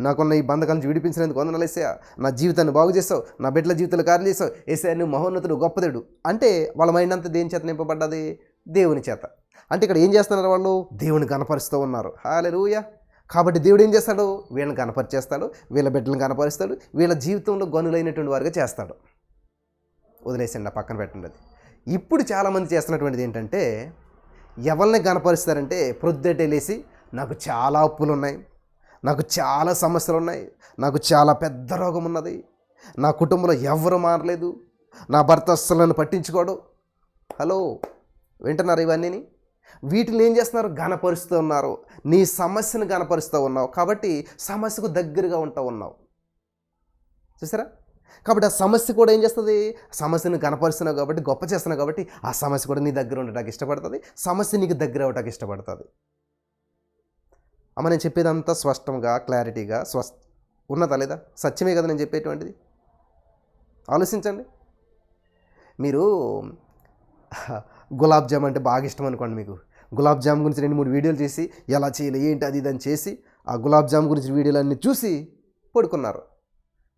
నాకున్న ఈ బంధకాల నుంచి విడిపించినందుకు వందనాలు యేసయ్యా, నా జీవితాన్ని బాగు చేస్తావు, నా బిడ్డల జీవితాలు కార్యం చేస్తావు, యేసయ్యా నువ్వు మహోన్నతుడు, గొప్ప దేవుడు అంటే వాళ్ళ మైండ్ అంతా దేని చేత నింపబడ్డది? దేవుని చేత. అంటే ఇక్కడ ఏం చేస్తున్నారు వాళ్ళు? దేవుని గణపరుస్తూ ఉన్నారు. హల్లెలూయా. కాబట్టి దేవుడు ఏం చేస్తాడు? వీళ్ళని గణపరిచేస్తాడు, వీళ్ళ బిడ్డలను గణపరుస్తాడు, వీళ్ళ జీవితంలో గనులైనటువంటి వారిగా చేస్తాడు. వదిలేసండి, పక్కన పెట్టండి అది. ఇప్పుడు చాలామంది చేస్తున్నటువంటిది ఏంటంటే, ఎవరిని గణపరుస్తారంటే ప్రొద్దుటే లేసి నాకు చాలా అప్పులు ఉన్నాయి, నాకు చాలా సమస్యలు ఉన్నాయి, నాకు చాలా పెద్ద రోగం ఉన్నది, నా కుటుంబంలో ఎవరు మారలేదు, నా భర్త అస్సలు నన్ను పట్టించుకోడు. హలో, వింటున్నారు ఇవన్నీ? వీటిని ఏం చేస్తున్నారు? గణపరుస్తూ ఉన్నారు. నీ సమస్యను గణపరుస్తూ ఉన్నావు కాబట్టి సమస్యకు దగ్గరగా ఉంటా ఉన్నావు. చూసారా? కాబట్టి ఆ సమస్య కూడా ఏం చేస్తుంది? సమస్యను గణపరుస్తున్నావు కాబట్టి, గొప్ప చేస్తున్నావు కాబట్టి ఆ సమస్య కూడా నీ దగ్గర ఉండటానికి ఇష్టపడుతుంది, సమస్య నీకు దగ్గర అవ్వటానికి ఇష్టపడుతుంది. అమ్మ, నేను చెప్పేదంతా స్పష్టంగా, క్లారిటీగా ఉన్నదా లేదా? సత్యమే కదా నేను చెప్పేటువంటిది. ఆలోచించండి. మీరు గులాబ్ జామ్ అంటే బాగా ఇష్టం అనుకోండి, మీకు గులాబ్ జామ్ గురించి 2-3 వీడియోలు చేసి ఎలా చేయాలి ఏంటి అది ఇది అని చేసి ఆ గులాబ్ జామ్ గురించి వీడియోలు అన్నీ చూసి పడుకున్నారు.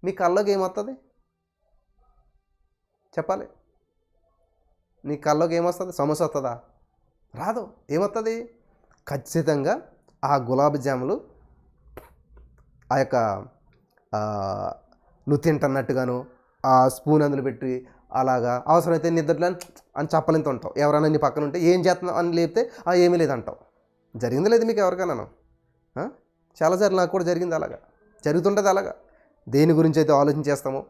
మీ కళ్ళలోకి ఏమొస్తుంది? చెప్పాలి. నీ కళ్ళలోకి ఏమొస్తుంది? సమస్య వస్తుందా? రాదు. ఏమొస్తుంది? ఖచ్చితంగా ఆ గులాబ్ జాములు ఆ యొక్క నువ్వు తింటున్నట్టుగాను ఆ స్పూన్ అందులో పెట్టి అలాగా అవసరమైతే నిద్రలో అని చెప్పలేంత ఉంటావు. ఎవరైనా నీ పక్కన ఉంటే ఏం చేస్తున్నావు అని లేపితే ఏమీ లేదంటావు. జరిగింది లేదు మీకు ఎవరికైనా? చాలాసార్లు నాకు కూడా జరిగింది అలాగా, జరుగుతుంటుంది అలాగా. దేని గురించి అయితే ఆలోచన చేస్తామో,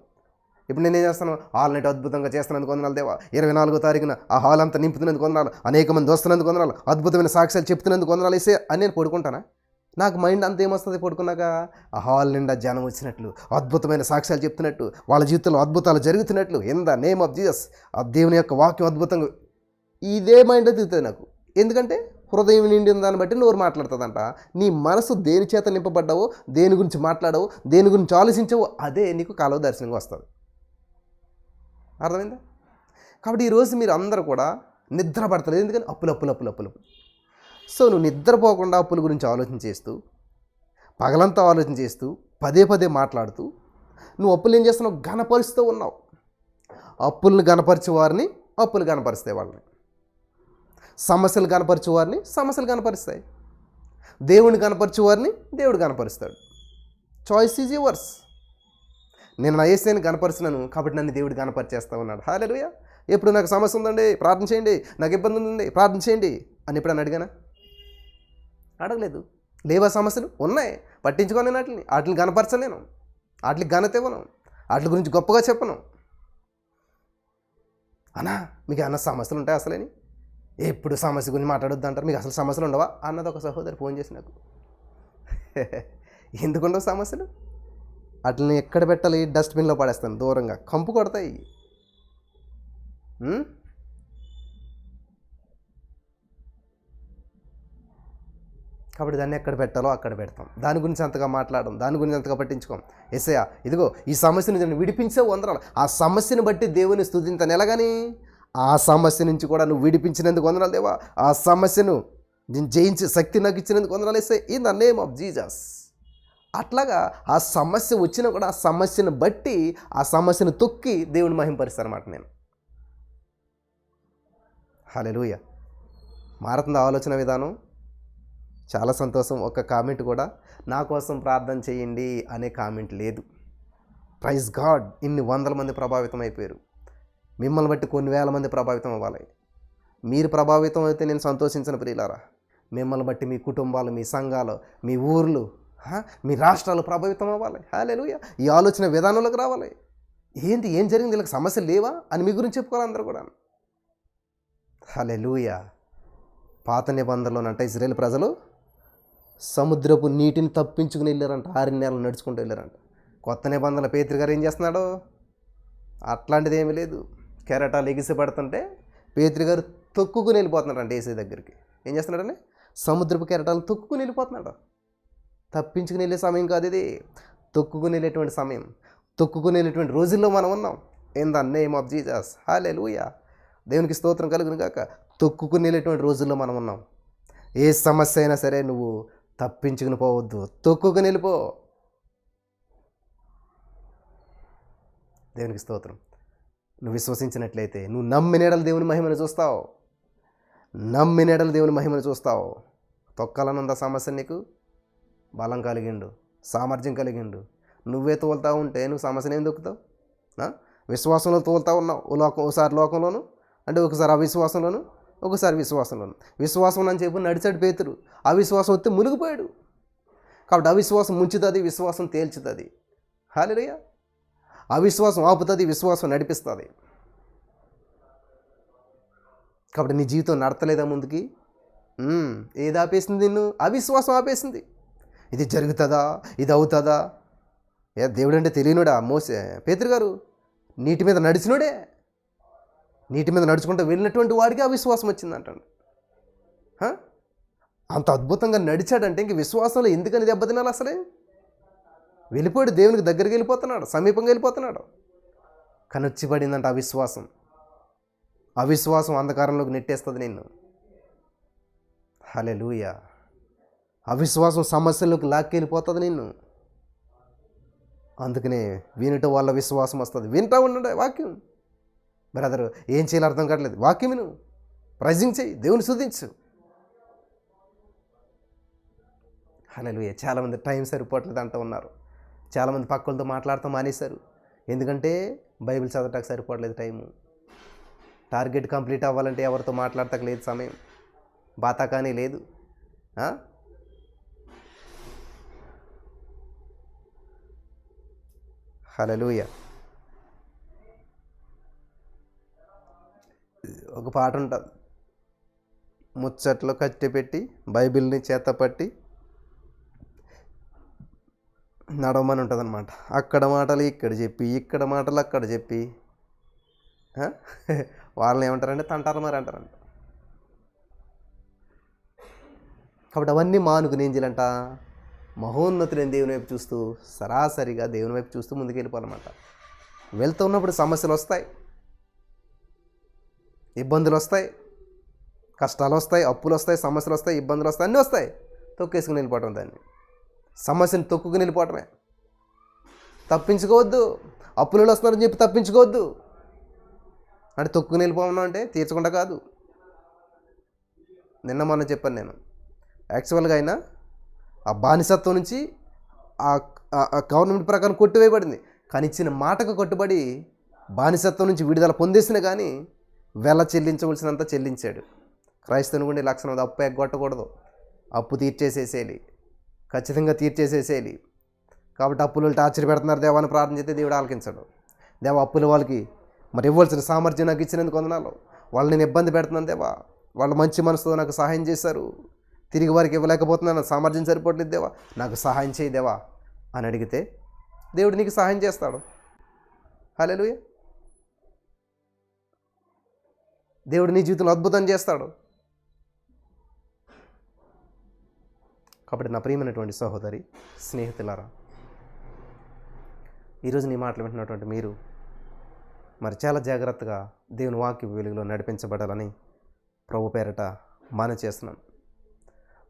ఇప్పుడు నేనేం చేస్తాను? హాల్ నైట్ అద్భుతంగా చేస్తున్నందుకు వందనాలు దేవా, 24వ తారీఖున ఆ హాల్ అంతా నింపుతున్నందుకు వందనాలు, అనేక మంది వస్తున్నందుకు వందనాలు, అద్భుతమైన సాక్ష్యాలు చెప్తున్నందుకు వందనాలు వేసే అని నేను పడుకుంటానా? నాకు మైండ్ అంత ఏమొస్తుంది పడుకున్నాక? ఆ హాల్ నిండా జనం వచ్చినట్లు, అద్భుతమైన సాక్ష్యాలు చెప్తున్నట్టు, వాళ్ళ జీవితంలో అద్భుతాలు జరుగుతున్నట్లు, in the name of Jesus, ఆ దేవుని యొక్క వాక్యం అద్భుతంగా, ఇదే మైండ్ తిరుగుతుంది నాకు. ఎందుకంటే హృదయం నిండిన దాన్ని బట్టి నోరు మాట్లాడుతుందంట. నీ మనసు దేని చేత నింపబడ్డావో, దేని గురించి మాట్లాడవు, దేని గురించి ఆలోచించవు, అదే నీకు కాలువ దర్శనంగా వస్తుంది. అర్థమైందా? కాబట్టి ఈరోజు మీరు అందరూ కూడా నిద్ర పడతారు. ఎందుకని? అప్పులు అప్పులు అప్పులు అప్పులు. సో నువ్వు నిద్రపోకుండా అప్పుల గురించి ఆలోచన చేస్తూ, పగలంతా ఆలోచన చేస్తూ, పదే పదే మాట్లాడుతూ నువ్వు అప్పులు ఏం చేస్తున్నావు? గణపరుస్తూ ఉన్నావు. అప్పులను గణపరిచే వారిని అప్పులు గణపరుస్తాయి, వాళ్ళని సమస్యలు కనపరిచే వారిని సమస్యలు కనపరుస్తాయి, దేవుడిని కనపరిచే వారిని దేవుడు కనపరుస్తాడు. Choice is yours. నేను నా యేసుని కనపరుస్తున్నాను కాబట్టి నన్ను దేవుడు కనపరిచేస్తా ఉన్నాడు. హల్లెలూయా. ఎప్పుడు నాకు సమస్య ఉందండి ప్రార్థన చేయండి, నాకు ఇబ్బంది ఉందండి ప్రార్థన చేయండి అని ఎప్పుడన్నా అడిగానా? అడగలేదు. లేవా సమస్యలు? ఉన్నాయి, పట్టించుకోలేను. వాటిని కనపరచలేను, వాటికి ఘనత ఇవ్వను, వాటి గురించి గొప్పగా చెప్పను. అన్నా మీకు అన్న సమస్యలు ఉంటాయి అసలేని, ఎప్పుడు సమస్య గురించి మాట్లాడొద్దు అంటారు, మీకు అసలు సమస్యలు ఉండవా అన్నది ఒక సహోదరి ఫోన్ చేసి నాకు. ఎందుకుండవు సమస్యలు? వాటిని ఎక్కడ పెట్టాలి? డస్ట్బిన్లో పడేస్తాను, దూరంగా కంపు కొడతాయి. కాబట్టి దాన్ని ఎక్కడ పెట్టాలో అక్కడ పెడతాం. దాని గురించి అంతగా మాట్లాడడం, దాని గురించి అంతగా పట్టించుకోం. యేసయ్యా ఇదిగో ఈ సమస్య నుంచి విడిపించే వందనాలు. ఆ సమస్యను బట్టి దేవుని స్తుతించాను. ఎలాగని? ఆ సమస్య నుంచి కూడా నువ్వు విడిపించినందుకు వందనాలు దేవా, ఆ సమస్యను నేను జయించే శక్తి నాకు ఇచ్చినందుకు వందనాలు యేసయ్యా, in the name of Jesus. అట్లాగా ఆ సమస్య వచ్చినా కూడా ఆ సమస్యను బట్టి, ఆ సమస్యను తొక్కి దేవుని మహింపరుస్తారన్నమాట నేను. హల్లెలూయా. మారుతుంది ఆలోచన విధానం. చాలా సంతోషం. ఒక కామెంట్ కూడా, నా కోసం ప్రార్థన చేయండి అనే కామెంట్ లేదు. Praise God. ఇన్ని వందల మంది ప్రభావితం అయిపోయారు. మిమ్మల్ని బట్టి కొన్ని వేల మంది ప్రభావితం అవ్వాలి. మీరు ప్రభావితం అయితే నేను సంతోషించిన ప్రియులారా. మిమ్మల్ని బట్టి మీ కుటుంబాలు, మీ సంఘాలు, మీ ఊర్లు, మీ రాష్ట్రాలు ప్రభావితం అవ్వాలి. హల్లెలూయా. ఈ ఆలోచన విధానంలోకి రావాలి. ఏంటి, ఏం జరిగింది, వీళ్ళకి సమస్యలు లేవా అని మీ గురించి చెప్పుకోవాలి అందరూ కూడా. హల్లెలూయా. పాత నిబంధనలోనంట ఇశ్రాయేలు ప్రజలు సముద్రపు నీటిని తప్పించుకుని వెళ్ళారంట, 6 నెలలు నడుచుకుంటూ వెళ్ళారంట. కొత్త నిబంధనల పేతురు గారు ఏం చేస్తున్నాడు? అట్లాంటిది ఏమీ లేదు. కెరటాలు ఎగిసి పడుతుంటే పేతురు గారు తొక్కుకుని వెళ్ళిపోతున్నాడంట ఏసై దగ్గరికి. ఏం చేస్తున్నాడని? సముద్రపు కెరటాలను తొక్కుకుని వెళ్ళిపోతున్నాడు. తప్పించుకుని వెళ్ళే సమయం కాదు ఇది, తొక్కుకుని వెళ్ళేటువంటి సమయం. తొక్కుకుని వెళ్ళేటువంటి రోజుల్లో మనం ఉన్నాం. In the name of Jesus, hallelujah. దేవునికి స్తోత్రం కలుగును గాక. తొక్కుకుని వెళ్ళేటువంటి రోజుల్లో మనం ఉన్నాం. ఏ సమస్య అయినా సరే నువ్వు తప్పించుకుని పోవద్దు, తొక్కుకుని వెళ్ళిపో. దేవునికి స్తోత్రం. నువ్వు విశ్వసించినట్లయితే, నువ్వు నమ్మినేడలు దేవుని మహిమను చూస్తావు. నమ్మినేడలు దేవుని మహిమను చూస్తావు. తొక్కాలనుందా సమస్య? నీకు బలం కలిగిండు, సామర్థ్యం కలిగిండు. నువ్వే తోలుతా ఉంటే నువ్వు సమస్యను ఏం దొక్కుతావు? విశ్వాసంలో తోలుతా ఉన్నావు. ఒకసారి లోకంలోను, అంటే ఒకసారి అవిశ్వాసంలోను, ఒకసారి విశ్వాసంలోను. విశ్వాసం అని చెప్పి నడిచాడు పేతురు. అవిశ్వాసం వస్తే మునిగిపోయాడు. కాబట్టి అవిశ్వాసం ముంచుతుంది, విశ్వాసం తేల్చుతుంది. హల్లెలూయా. అవిశ్వాసం ఆపుతుంది, విశ్వాసం నడిపిస్తుంది. కాబట్టి నీ జీవితం నడతలేదా ముందుకి? ఏది ఆపేసింది నిన్ను? అవిశ్వాసం ఆపేసింది. ఇది జరుగుతుందా, ఇది అవుతుందా? దేవుడు అంటే తెలియనుడా? పేతురు గారు నీటి మీద నడిచినోడే. నీటి మీద నడుచుకుంటూ వెళ్ళినటువంటి వాడికి అవిశ్వాసం వచ్చిందంటాడు. అంత అద్భుతంగా నడిచాడంటే ఇంక విశ్వాసంలో ఎందుకని దెబ్బతినాలి? అసలే వెళ్ళిపోయాడు, దేవునికి దగ్గరికి వెళ్ళిపోతున్నాడు, సమీపంగా వెళ్ళిపోతున్నాడు. కానీ వచ్చి పడిందంట అవిశ్వాసం. అవిశ్వాసం అంధకారంలోకి నెట్టేస్తుంది నిన్ను. హల్లెలూయా. అవిశ్వాసం సమస్యల్లోకి లాక్కెళ్ళిపోతుంది నిన్ను. అందుకనే వినటం వల్ల విశ్వాసం వస్తుంది. వింటా ఉండండి వాక్యం. బ్రదర్ ఏం చేయాలో అర్థం కావట్లేదు, వాక్యం విను, ప్రైజింగ్ చేయి, దేవుని స్తుతించు. హల్లెలూయా. చాలామంది టైం సరిపోవట్లేదు అంటూ ఉన్నారు. చాలామంది పక్కలతో మాట్లాడతాం మానేశారు. ఎందుకంటే బైబిల్ చదవటానికి సరిపోవట్లేదు టైము. టార్గెట్ కంప్లీట్ అవ్వాలంటే ఎవరితో మాట్లాడటానికి లేదు సమయం, బాతా కానీ లేదు. హల్లెలూయా. ఒక పాట ఉంటుంది, ముచ్చట్లో కట్టి పెట్టి బైబిల్ని చేతపట్టి నడవమని ఉంటుంది అనమాట. అక్కడ మాటలు ఇక్కడ చెప్పి, ఇక్కడ మాటలు అక్కడ చెప్పి, వాళ్ళని ఏమంటారంటే తంటారు మరి అంటారంట. కాబట్టి అవన్నీ మానుకుని ఏం చేయాలంట? మహోన్నతులైన దేవుని వైపు చూస్తూ, సరాసరిగా దేవుని వైపు చూస్తూ ముందుకు వెళ్ళిపోవాలన్నమాట. వెళ్తూ ఉన్నప్పుడు సమస్యలు వస్తాయి, ఇబ్బందులు వస్తాయి, కష్టాలు వస్తాయి, అప్పులు వస్తాయి, సమస్యలు వస్తాయి, ఇబ్బందులు వస్తాయి, అన్నీ వస్తాయి. తొక్కేసుకుని వెళ్ళిపోవటం, దాన్ని సమస్యను తొక్కుకుని వెళ్ళిపోవటమే. తప్పించుకోవద్దు. అప్పులలో వస్తున్నారని చెప్పి తప్పించుకోవద్దు. అంటే తొక్కుకుని వెళ్ళిపోవడం అంటే తీర్చకుండా కాదు. నిన్న మొన్న చెప్పాను నేను, యాక్చువల్గా అయినా ఆ బానిసత్వం నుంచి ఆ గవర్నమెంట్ ప్రకారం కొట్టివేయబడింది. కానీ ఇచ్చిన మాటకు కట్టుబడి బానిసత్వం నుంచి విడుదల పొందేసిన కానీ వెల చెల్లించవలసినంత చెల్లించాడు. క్రైస్తవుని గుండె లక్షణం, అప్పు ఎగ్గొట్టకూడదు, అప్పు తీర్చేసేసేయాలి, ఖచ్చితంగా తీర్చేసేసేయాలి. కాబట్టి అప్పులు టార్చర్ పెడుతున్నారు దేవాన్ని ప్రార్థన చేస్తే దేవుడు ఆలకించాడు. దేవ అప్పులు వాళ్ళకి మరి ఇవ్వాల్సిన సామర్థ్యం నాకు ఇచ్చినందుకు వందనాలు. వాళ్ళు నేను ఇబ్బంది పెడుతున్నాను దేవా, వాళ్ళు మంచి మనసుతో నాకు సహాయం చేశారు, తిరిగి వారికి ఇవ్వలేకపోతున్నాను, సామర్థ్యం సరిపోవట్లేదు దేవా, నాకు సహాయం చేయి దేవా అని అడిగితే దేవుడు నీకు సహాయం చేస్తాడు. హల్లెలూయా. దేవుడు నీ జీవితంలో అద్భుతం చేస్తాడు. కాబట్టి నా ప్రియమైనటువంటి సహోదరి, స్నేహితులారా, ఈరోజు నీ మాటలు వింటున్నటువంటి మీరు మరి చాలా జాగ్రత్తగా దేవుని వాక్య వెలుగులో నడిపించబడాలని ప్రభు పేరట మాన చేస్తున్నాను.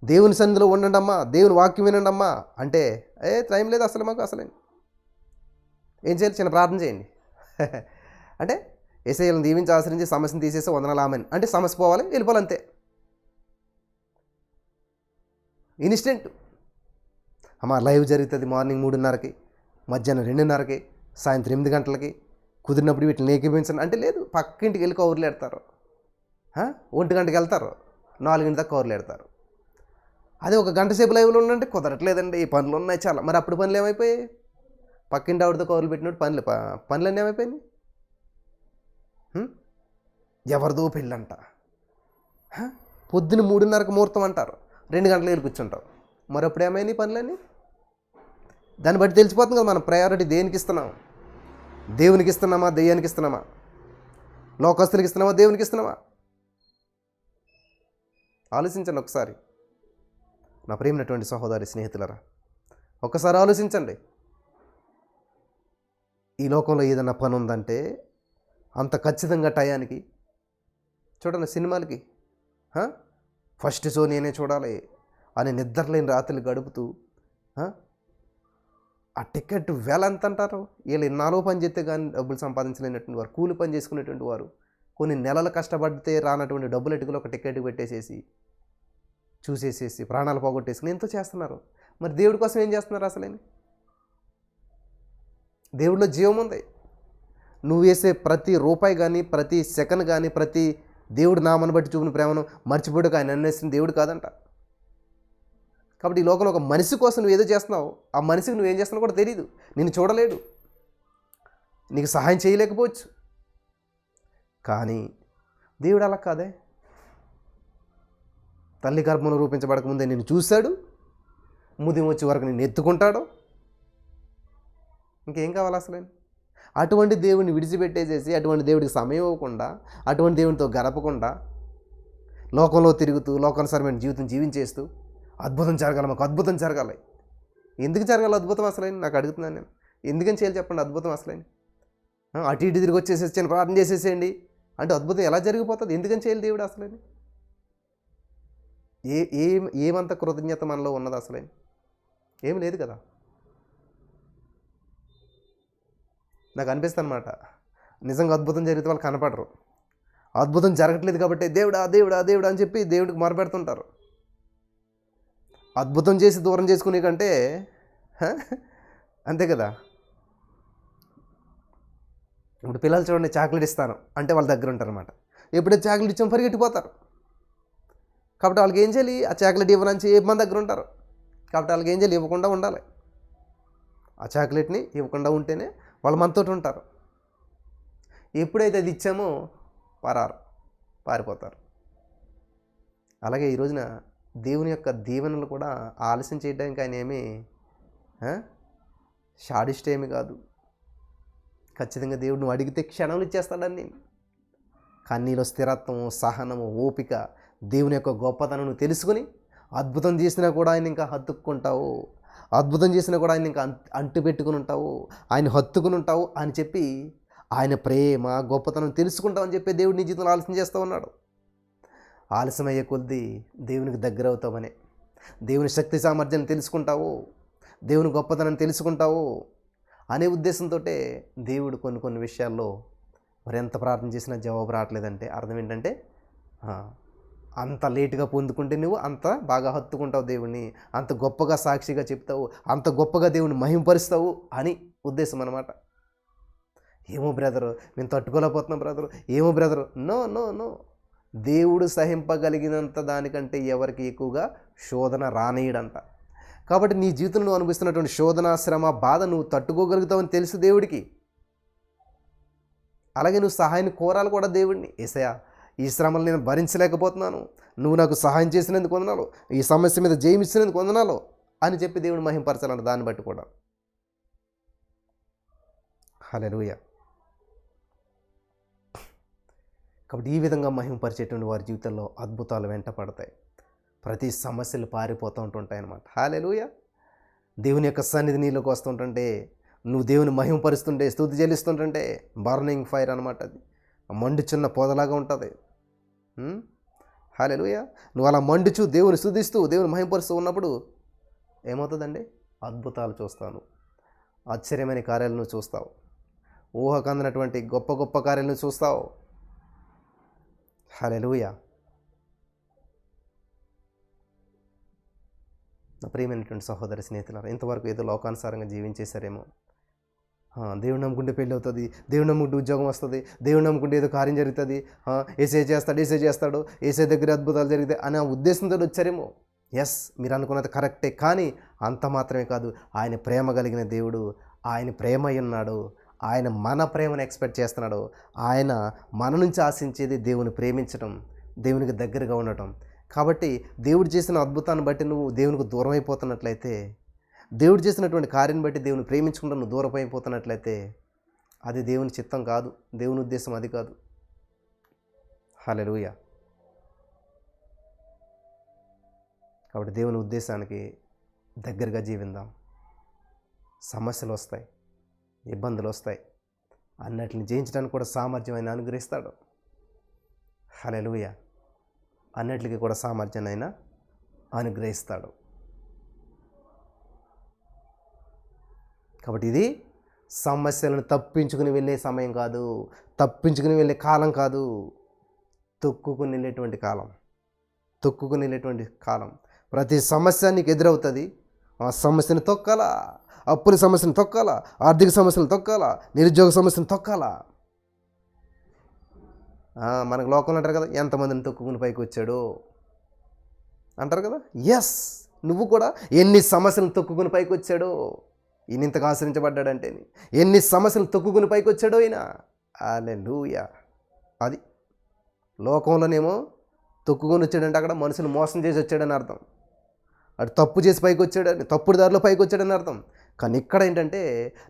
దేవుని సన్నిధిలో ఉండండి అమ్మా, దేవుని వాక్యం వినండి అమ్మా అంటే టైం లేదు అసలు మాకు. అసలు ఏం చేయాలి? చిన్న ప్రార్థన చేయండి. అంటే యేసయ్యను దీవించి ఆశ్రయించి సమస్యను తీసేసి వందనాలు ఆమెన్ అంటే సమస్య పోవాలి, వెళ్ళిపోవాలి, అంతే. ఇన్స్టెంట్. అమ్మ లైవ్ జరుగుతుంది మార్నింగ్ 3:30కి, మధ్యాహ్నం 2:30కి, సాయంత్రం 8 గంటలకి, కుదిరినప్పుడు వీటిని ఏకీపించండి అంటే లేదు. పక్కింటికి వెళ్ళి కౌరులు ఎడతారు, 1 గంటకి వెళ్తారు, 4 దాకా కౌరులు ఎడతారు. అదే ఒక గంట సేపు లైవ్లో ఉండంటే కుదరట్లేదండి, ఈ పనులు ఉన్నాయి చాలా. మరి అప్పుడు పనులు ఏమైపోయాయి? పక్కింటి ఆవిడతో కౌరులు పెట్టినట్టు పనులన్నీ ఏమైపోయినాయి? ఎవరిదో పెళ్ళంట, పొద్దున్న 3:30కి ముహూర్తం అంటారు, 2 గంటలకు వెళ్ళి కూర్చుంటాం. మరి అప్పుడు ఏమైనాయి పనులన్నీ? దాన్ని బట్టి తెలిసిపోతుంది కదా మనం ప్రయారిటీ దేనికి ఇస్తున్నాం. దేవునికి ఇస్తున్నామా, దెయ్యానికి ఇస్తున్నామా? లోకస్తులకి ఇస్తున్నామా, దేవునికి ఇస్తున్నామా? ఆలోచించండి ఒకసారి. నా ప్రియమైనటువంటి సహోదరి స్నేహితులరా, ఒక్కసారి ఆలోచించండి. ఈ లోకంలో ఏదైనా పని ఉందంటే అంత ఖచ్చితంగా టయానికి చూడండి. సినిమాలకి ఫస్ట్ షో నేనే చూడాలి అని నిద్రలేని రాత్రులు గడుపుతూ ఆ టికెట్ వేల ఎంత అంటారు? వీళ్ళు ఎన్నాలో పని చేస్తే కానీ డబ్బులు సంపాదించలేనటువంటి వారు, కూలి పని చేసుకునేటువంటి వారు, కొన్ని నెలలు కష్టపడితే రానటువంటి డబ్బులు ఎటుకలో ఒక టికెట్ పెట్టేసేసి చూసేసేసి ప్రాణాలు పోగొట్టేసుకుని ఎంతో చేస్తున్నారు. మరి దేవుడి కోసం ఏం చేస్తున్నారు? అసలేని దేవుడిలో జీవం ఉంది. నువ్వు వేసే ప్రతి రూపాయి కానీ, ప్రతి సెకండ్ కానీ, ప్రతి దేవుడు నామను బట్టి చూపిన ప్రేమను మర్చిపోయాడు. ఆయన అన్నేసిన దేవుడు కాదంట. కాబట్టి ఈ లోకంలో ఒక మనిషి కోసం నువ్వు ఏదో చేస్తున్నావు, ఆ మనిషికి నువ్వేం చేస్తున్నావు కూడా తెలియదు. నిన్ను చూడలేడు, నీకు సహాయం చేయలేకపోవచ్చు. కానీ దేవుడు అలా కాదే. తల్లి గర్భంలో రూపించబడకముందే నిన్ను చూశాడు, ముదిం వచ్చే వరకు నిన్ను ఎత్తుకుంటాడు. ఇంకేం కావాలి అసలు? అటువంటి దేవుడిని విడిచిపెట్టేసేసి, అటువంటి దేవుడికి సమయం ఇవ్వకుండా, అటువంటి దేవునితో గడపకుండా, లోకంలో తిరుగుతూ లోకానుసారమైన జీవితం జీవించేస్తూ అద్భుతం జరగాలి, మాకు అద్భుతం జరగాలి. ఎందుకు జరగాలి అద్భుతం అసలేని నాకు అడుగుతున్నాను నేను. ఎందుకని చేయాలి చెప్పండి అద్భుతం అసలేని? అటు ఇటు తిరిగి వచ్చేసేసి ప్రార్థన చేసేసేయండి అంటే అద్భుతం ఎలా జరిగిపోతుంది? ఎందుకని చేయాలి దేవుడు అసలేని? ఏమంత కృతజ్ఞత మనలో ఉన్నది అసలేని? ఏమి లేదు కదా. నాకు అనిపిస్తుంది అనమాట, నిజంగా అద్భుతం జరిగితే వాళ్ళు కనపడరు. అద్భుతం జరగట్లేదు కాబట్టి దేవుడా దేవుడా దేవుడా అని చెప్పి దేవుడికి మొరపెడుతుంటారు. అద్భుతం చేసి దూరం చేసుకునే కంటే అంతే కదా. ఇప్పుడు పిల్లలు చూడండి, చాక్లెట్ ఇస్తాను అంటే వాళ్ళ దగ్గర ఉంటారు అనమాట. ఎప్పుడైతే చాక్లెట్ ఇచ్చామో పరిగెట్టిపోతారు. కాబట్టి వాళ్ళకి ఏం చేయాలి? ఆ చాక్లెట్ ఇవ్వనని చెప్పి మన దగ్గర ఉంటారు. కాబట్టి వాళ్ళకి ఏం చేయాలి? ఇవ్వకుండా ఉండాలి. ఆ చాక్లెట్ని ఇవ్వకుండా ఉంటేనే వాళ్ళు మనతో ఉంటారు. ఎప్పుడైతే అది ఇచ్చామో పారిపోతారు. అలాగే ఈ రోజున దేవుని యొక్క దీవెనలు కూడా ఆలస్యం చేయడానికి ఆయన ఏమీ షాడిస్ట్ ఏమి కాదు. ఖచ్చితంగా దేవుడు నువ్వు అడిగితే క్షణంలో ఇచ్చేస్తాడని. కానీ నీలో స్థిరత్వము, సహనము, ఓపిక, దేవుని యొక్క గొప్పతనం నువ్వు తెలుసుకుని అద్భుతం చేసినా కూడా ఆయన ఇంకా హత్తుక్కుంటావు, అద్భుతం చేసినా కూడా ఆయన ఇంకా అంటు పెట్టుకుని ఉంటావు, ఆయన హత్తుకుని ఉంటావు అని చెప్పి ఆయన ప్రేమ గొప్పతనం తెలుసుకుంటావు అని చెప్పి దేవుడు నీ జీవితంలో ఆలస్యం చేస్తూ ఉన్నాడు. ఆలస్యమయ్యే కొద్దీ దేవునికి దగ్గర అవుతావనే, దేవుని శక్తి సామర్థ్యాన్ని తెలుసుకుంటావు, దేవుని గొప్పతనం తెలుసుకుంటావు అనే ఉద్దేశంతో దేవుడు కొన్ని విషయాల్లో మరి ఎంత ప్రార్థన చేసినా జవాబు రావట్లేదంటే అర్థం ఏంటంటే అంత లేటుగా పొందుకుంటే నువ్వు అంత బాగా హత్తుకుంటావు దేవుణ్ణి, అంత గొప్పగా సాక్షిగా చెప్తావు, అంత గొప్పగా దేవుని మహింపరుస్తావు అని ఉద్దేశం అన్నమాట. ఏమో బ్రదరు మేము తట్టుకోలేకపోతున్నాం బ్రదరు, ఏమో బ్రదరు, నో నో నో. దేవుడు సహింపగలిగినంత దానికంటే ఎవరికి ఎక్కువగా శోధన రానీయడంట. కాబట్టి నీ జీవితంలో నువ్వు అనుభవిస్తున్నటువంటి శోధన, శ్రమ, బాధ నువ్వు తట్టుకోగలుగుతావని తెలుసు దేవుడికి. అలాగే నువ్వు సహాయాన్ని కోరాలి కూడా దేవుడిని. యేసయ్యా ఈ శ్రమలు నేను భరించలేకపోతున్నాను, నువ్వు నాకు సహాయం చేసినందుకు వందనాలు, ఈ సమస్య మీద జయమిచ్చినందుకు వందనాలు అని చెప్పి దేవుడు మహింపరచాలంట. దాన్ని బట్టి కూడా హల్లెలూయా. కాబట్టి ఈ విధంగా మహింపరిచేటువంటి వారి జీవితంలో అద్భుతాలు వెంట పడతాయి, ప్రతి సమస్యలు పారిపోతూ ఉంటుంటాయి అన్నమాట. హల్లెలూయా. దేవుని యొక్క సన్నిధి నీలోకి వస్తుంటుంటే, నువ్వు దేవుని మహింపరుస్తుంటే, స్తుతి చెల్లిస్తుంటుంటే బర్నింగ్ ఫైర్ అనమాట. అది మండుచున్న పొదలాగా ఉంటుంది. హల్లెలూయా. నువ్వు అలా మండుచు దేవుని స్తుతిస్తూ దేవుని మహింపరుస్తూ ఉన్నప్పుడు ఏమవుతుందండి? అద్భుతాలు చూస్తాను, ఆశ్చర్యమైన కార్యాలను చూస్తావు, ఊహకందనటువంటి గొప్ప గొప్ప కార్యాలను చూస్తావు. హల్లెలూయా. నా ప్రియమైనటువంటి సహోదరి స్నేహితులారా, ఇంతవరకు ఏదో లోకానుసారంగా జీవించేశారేమో. దేవుడు నమ్ముకుంటే పెళ్ళి అవుతుంది, దేవుడు నమ్ముకుంటే ఉద్యోగం వస్తుంది, దేవుడు నమ్ముకుంటే ఏదో కార్యం జరుగుతుంది, ఏసే చేస్తాడు, ఏసే దగ్గర అద్భుతాలు జరిగితే అనే ఉద్దేశంతో వచ్చారేమో. ఎస్, మీరు అనుకున్నది కరెక్టే. కానీ అంత మాత్రమే కాదు, ఆయన ప్రేమ కలిగిన దేవుడు, ఆయన ప్రేమ ఉన్నాడు, ఆయన మన ప్రేమను ఎక్స్పెక్ట్ చేస్తున్నాడు. ఆయన మన నుంచి ఆశించేది దేవుని ప్రేమించడం, దేవునికి దగ్గరగా ఉండటం. కాబట్టి దేవుడు చేసిన అద్భుతాన్ని బట్టి నువ్వు దేవునికి దూరం అయిపోతున్నట్లయితే, దేవుడు చేసినటువంటి కార్యాన్ని బట్టి దేవుని ప్రేమించుకుంటూ నువ్వు దూరం అయిపోతున్నట్లయితే అది దేవుని చిత్తం కాదు, దేవుని ఉద్దేశం అది కాదు. హల్లెలూయా. కాబట్టి దేవుని ఉద్దేశానికి దగ్గరగా జీవిద్దాం. సమస్యలు వస్తాయి, ఇబ్బందులు వస్తాయి, అన్నిటిని జయించడానికి కూడా సామర్థ్యం ఆయన అనుగ్రహిస్తాడు. హల్లెలూయా. అన్నిటికీ కూడా సామర్థ్యాన్ని ఆయన అనుగ్రహిస్తాడు. కాబట్టి ఇది సమస్యలను తప్పించుకుని వెళ్ళే సమయం కాదు, తప్పించుకుని వెళ్ళే కాలం కాదు, తొక్కుకుని వెళ్ళేటువంటి కాలం, తొక్కుకుని వెళ్ళేటువంటి కాలం. ప్రతి సమస్య నీకు ఎదురవుతుంది, ఆ సమస్యను తొక్కాలా, అప్పుల సమస్యను తొక్కాలా, ఆర్థిక సమస్యలు తొక్కాలా, నిరుద్యోగ సమస్యను తొక్కాలా. మనకు లోకంలో అంటారు కదా, ఎంతమందిని తొక్కుకుని పైకి వచ్చాడు అంటారు కదా. ఎస్, నువ్వు కూడా ఎన్ని సమస్యలను తొక్కుకుని పైకి వచ్చాడో, ఈయన ఇంతగా ఆశ్రయించబడ్డాడంటే ఎన్ని సమస్యలు తొక్కుకుని పైకి వచ్చాడో ఈయన. హల్లెలూయా. అది లోకంలోనేమో తొక్కుకొని వచ్చాడంటే అక్కడ మనుషులు మోసం చేసి వచ్చాడని అర్థం, అటు తప్పు చేసి పైకి వచ్చాడని, తప్పుడు దారిలో పైకి వచ్చాడని అర్థం. కానీ ఇక్కడ ఏంటంటే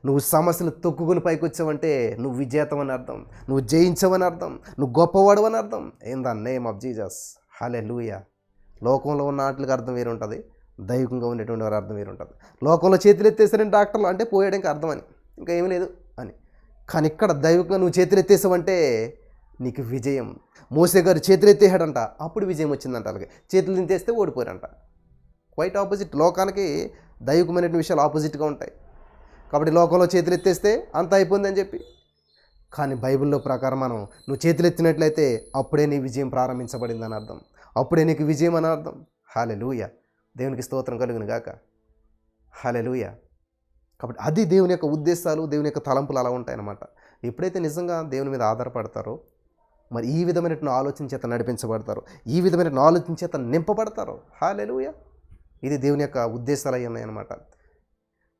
నువ్వు సమస్యలు తొక్కుకుని పైకి వచ్చావంటే నువ్వు విజేతం అని అర్థం, నువ్వు జయించవని అర్థం, నువ్వు గొప్పవాడు అని అర్థం. In the name of Jesus. Hallelujah. లోకంలో ఉన్న వాటికి అర్థం వేరు ఉంటుంది, దైవికంగా ఉండేటువంటి వారి అర్థం వేరు ఉంటుంది. లోకంలో చేతులు ఎత్తేసారని డాక్టర్లు అంటే పోయాడానికి అర్థం అని, ఇంకా ఏమీ లేదు అని. కానీ ఇక్కడ దైవికంగా నువ్వు చేతులు ఎత్తేసావంటే నీకు విజయం. మోసే గారు చేతులు ఎత్తేసాడంట, అప్పుడు విజయం వచ్చిందంట. అలాగే చేతులు దింతేస్తే ఓడిపోయారంట. Quite opposite. లోకానికి దైవికమైన విషయాలు ఆపోజిట్గా ఉంటాయి. కాబట్టి లోకంలో చేతులు ఎత్తేస్తే అంత అయిపోయిందని చెప్పి, కానీ బైబిల్లో ప్రకారం మనం నువ్వు చేతులు ఎత్తినట్లయితే అప్పుడే నీ విజయం ప్రారంభించబడిందని అర్థం, అప్పుడే నీకు విజయం అని అర్థం. హల్లెలూయా. దేవునికి స్తోత్రం కలుగును గాక. హల్లెలూయా. కాబట్టి అది దేవుని యొక్క ఉద్దేశాలు, దేవుని యొక్క తలంపులు అలా ఉంటాయన్నమాట. ఎప్పుడైతే నిజంగా దేవుని మీద ఆధారపడతారో, మరి ఈ విధమైన ఆలోచన చేత నడిపించబడతారో, ఈ విధమైన ఆలోచన చేత నింపబడతారో. హల్లెలూయా. ఇది దేవుని యొక్క ఉద్దేశాలు అయి ఉన్నాయన్నమాట.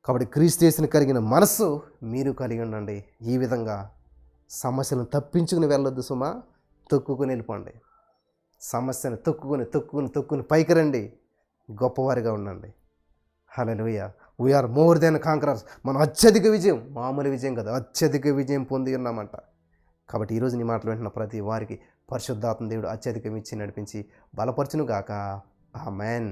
కాబట్టి క్రీస్తు యేసుని కలిగిన మనస్సు మీరు కలిగి ఉండండి. ఈ విధంగా సమస్యలను తప్పించుకుని వెళ్ళొద్దు సుమా, తొక్కుకుని వెళ్ళిపోండి. సమస్యను తొక్కుకుని పైకి రండి, గొప్పవారిగా ఉండండి. Hallelujah. We are more than conquerors. మనం అత్యధిక విజయం, మామూలు విజయం కదా, అత్యధిక విజయం పొంది ఉన్నామంట. కాబట్టి ఈరోజు నీ మాటలు వింటున్న ప్రతి వారికి పరిశుద్ధాత్మ దేవుడు అత్యధికం ఇచ్చి నడిపించి బలపరచును గాక. ఆమేన్.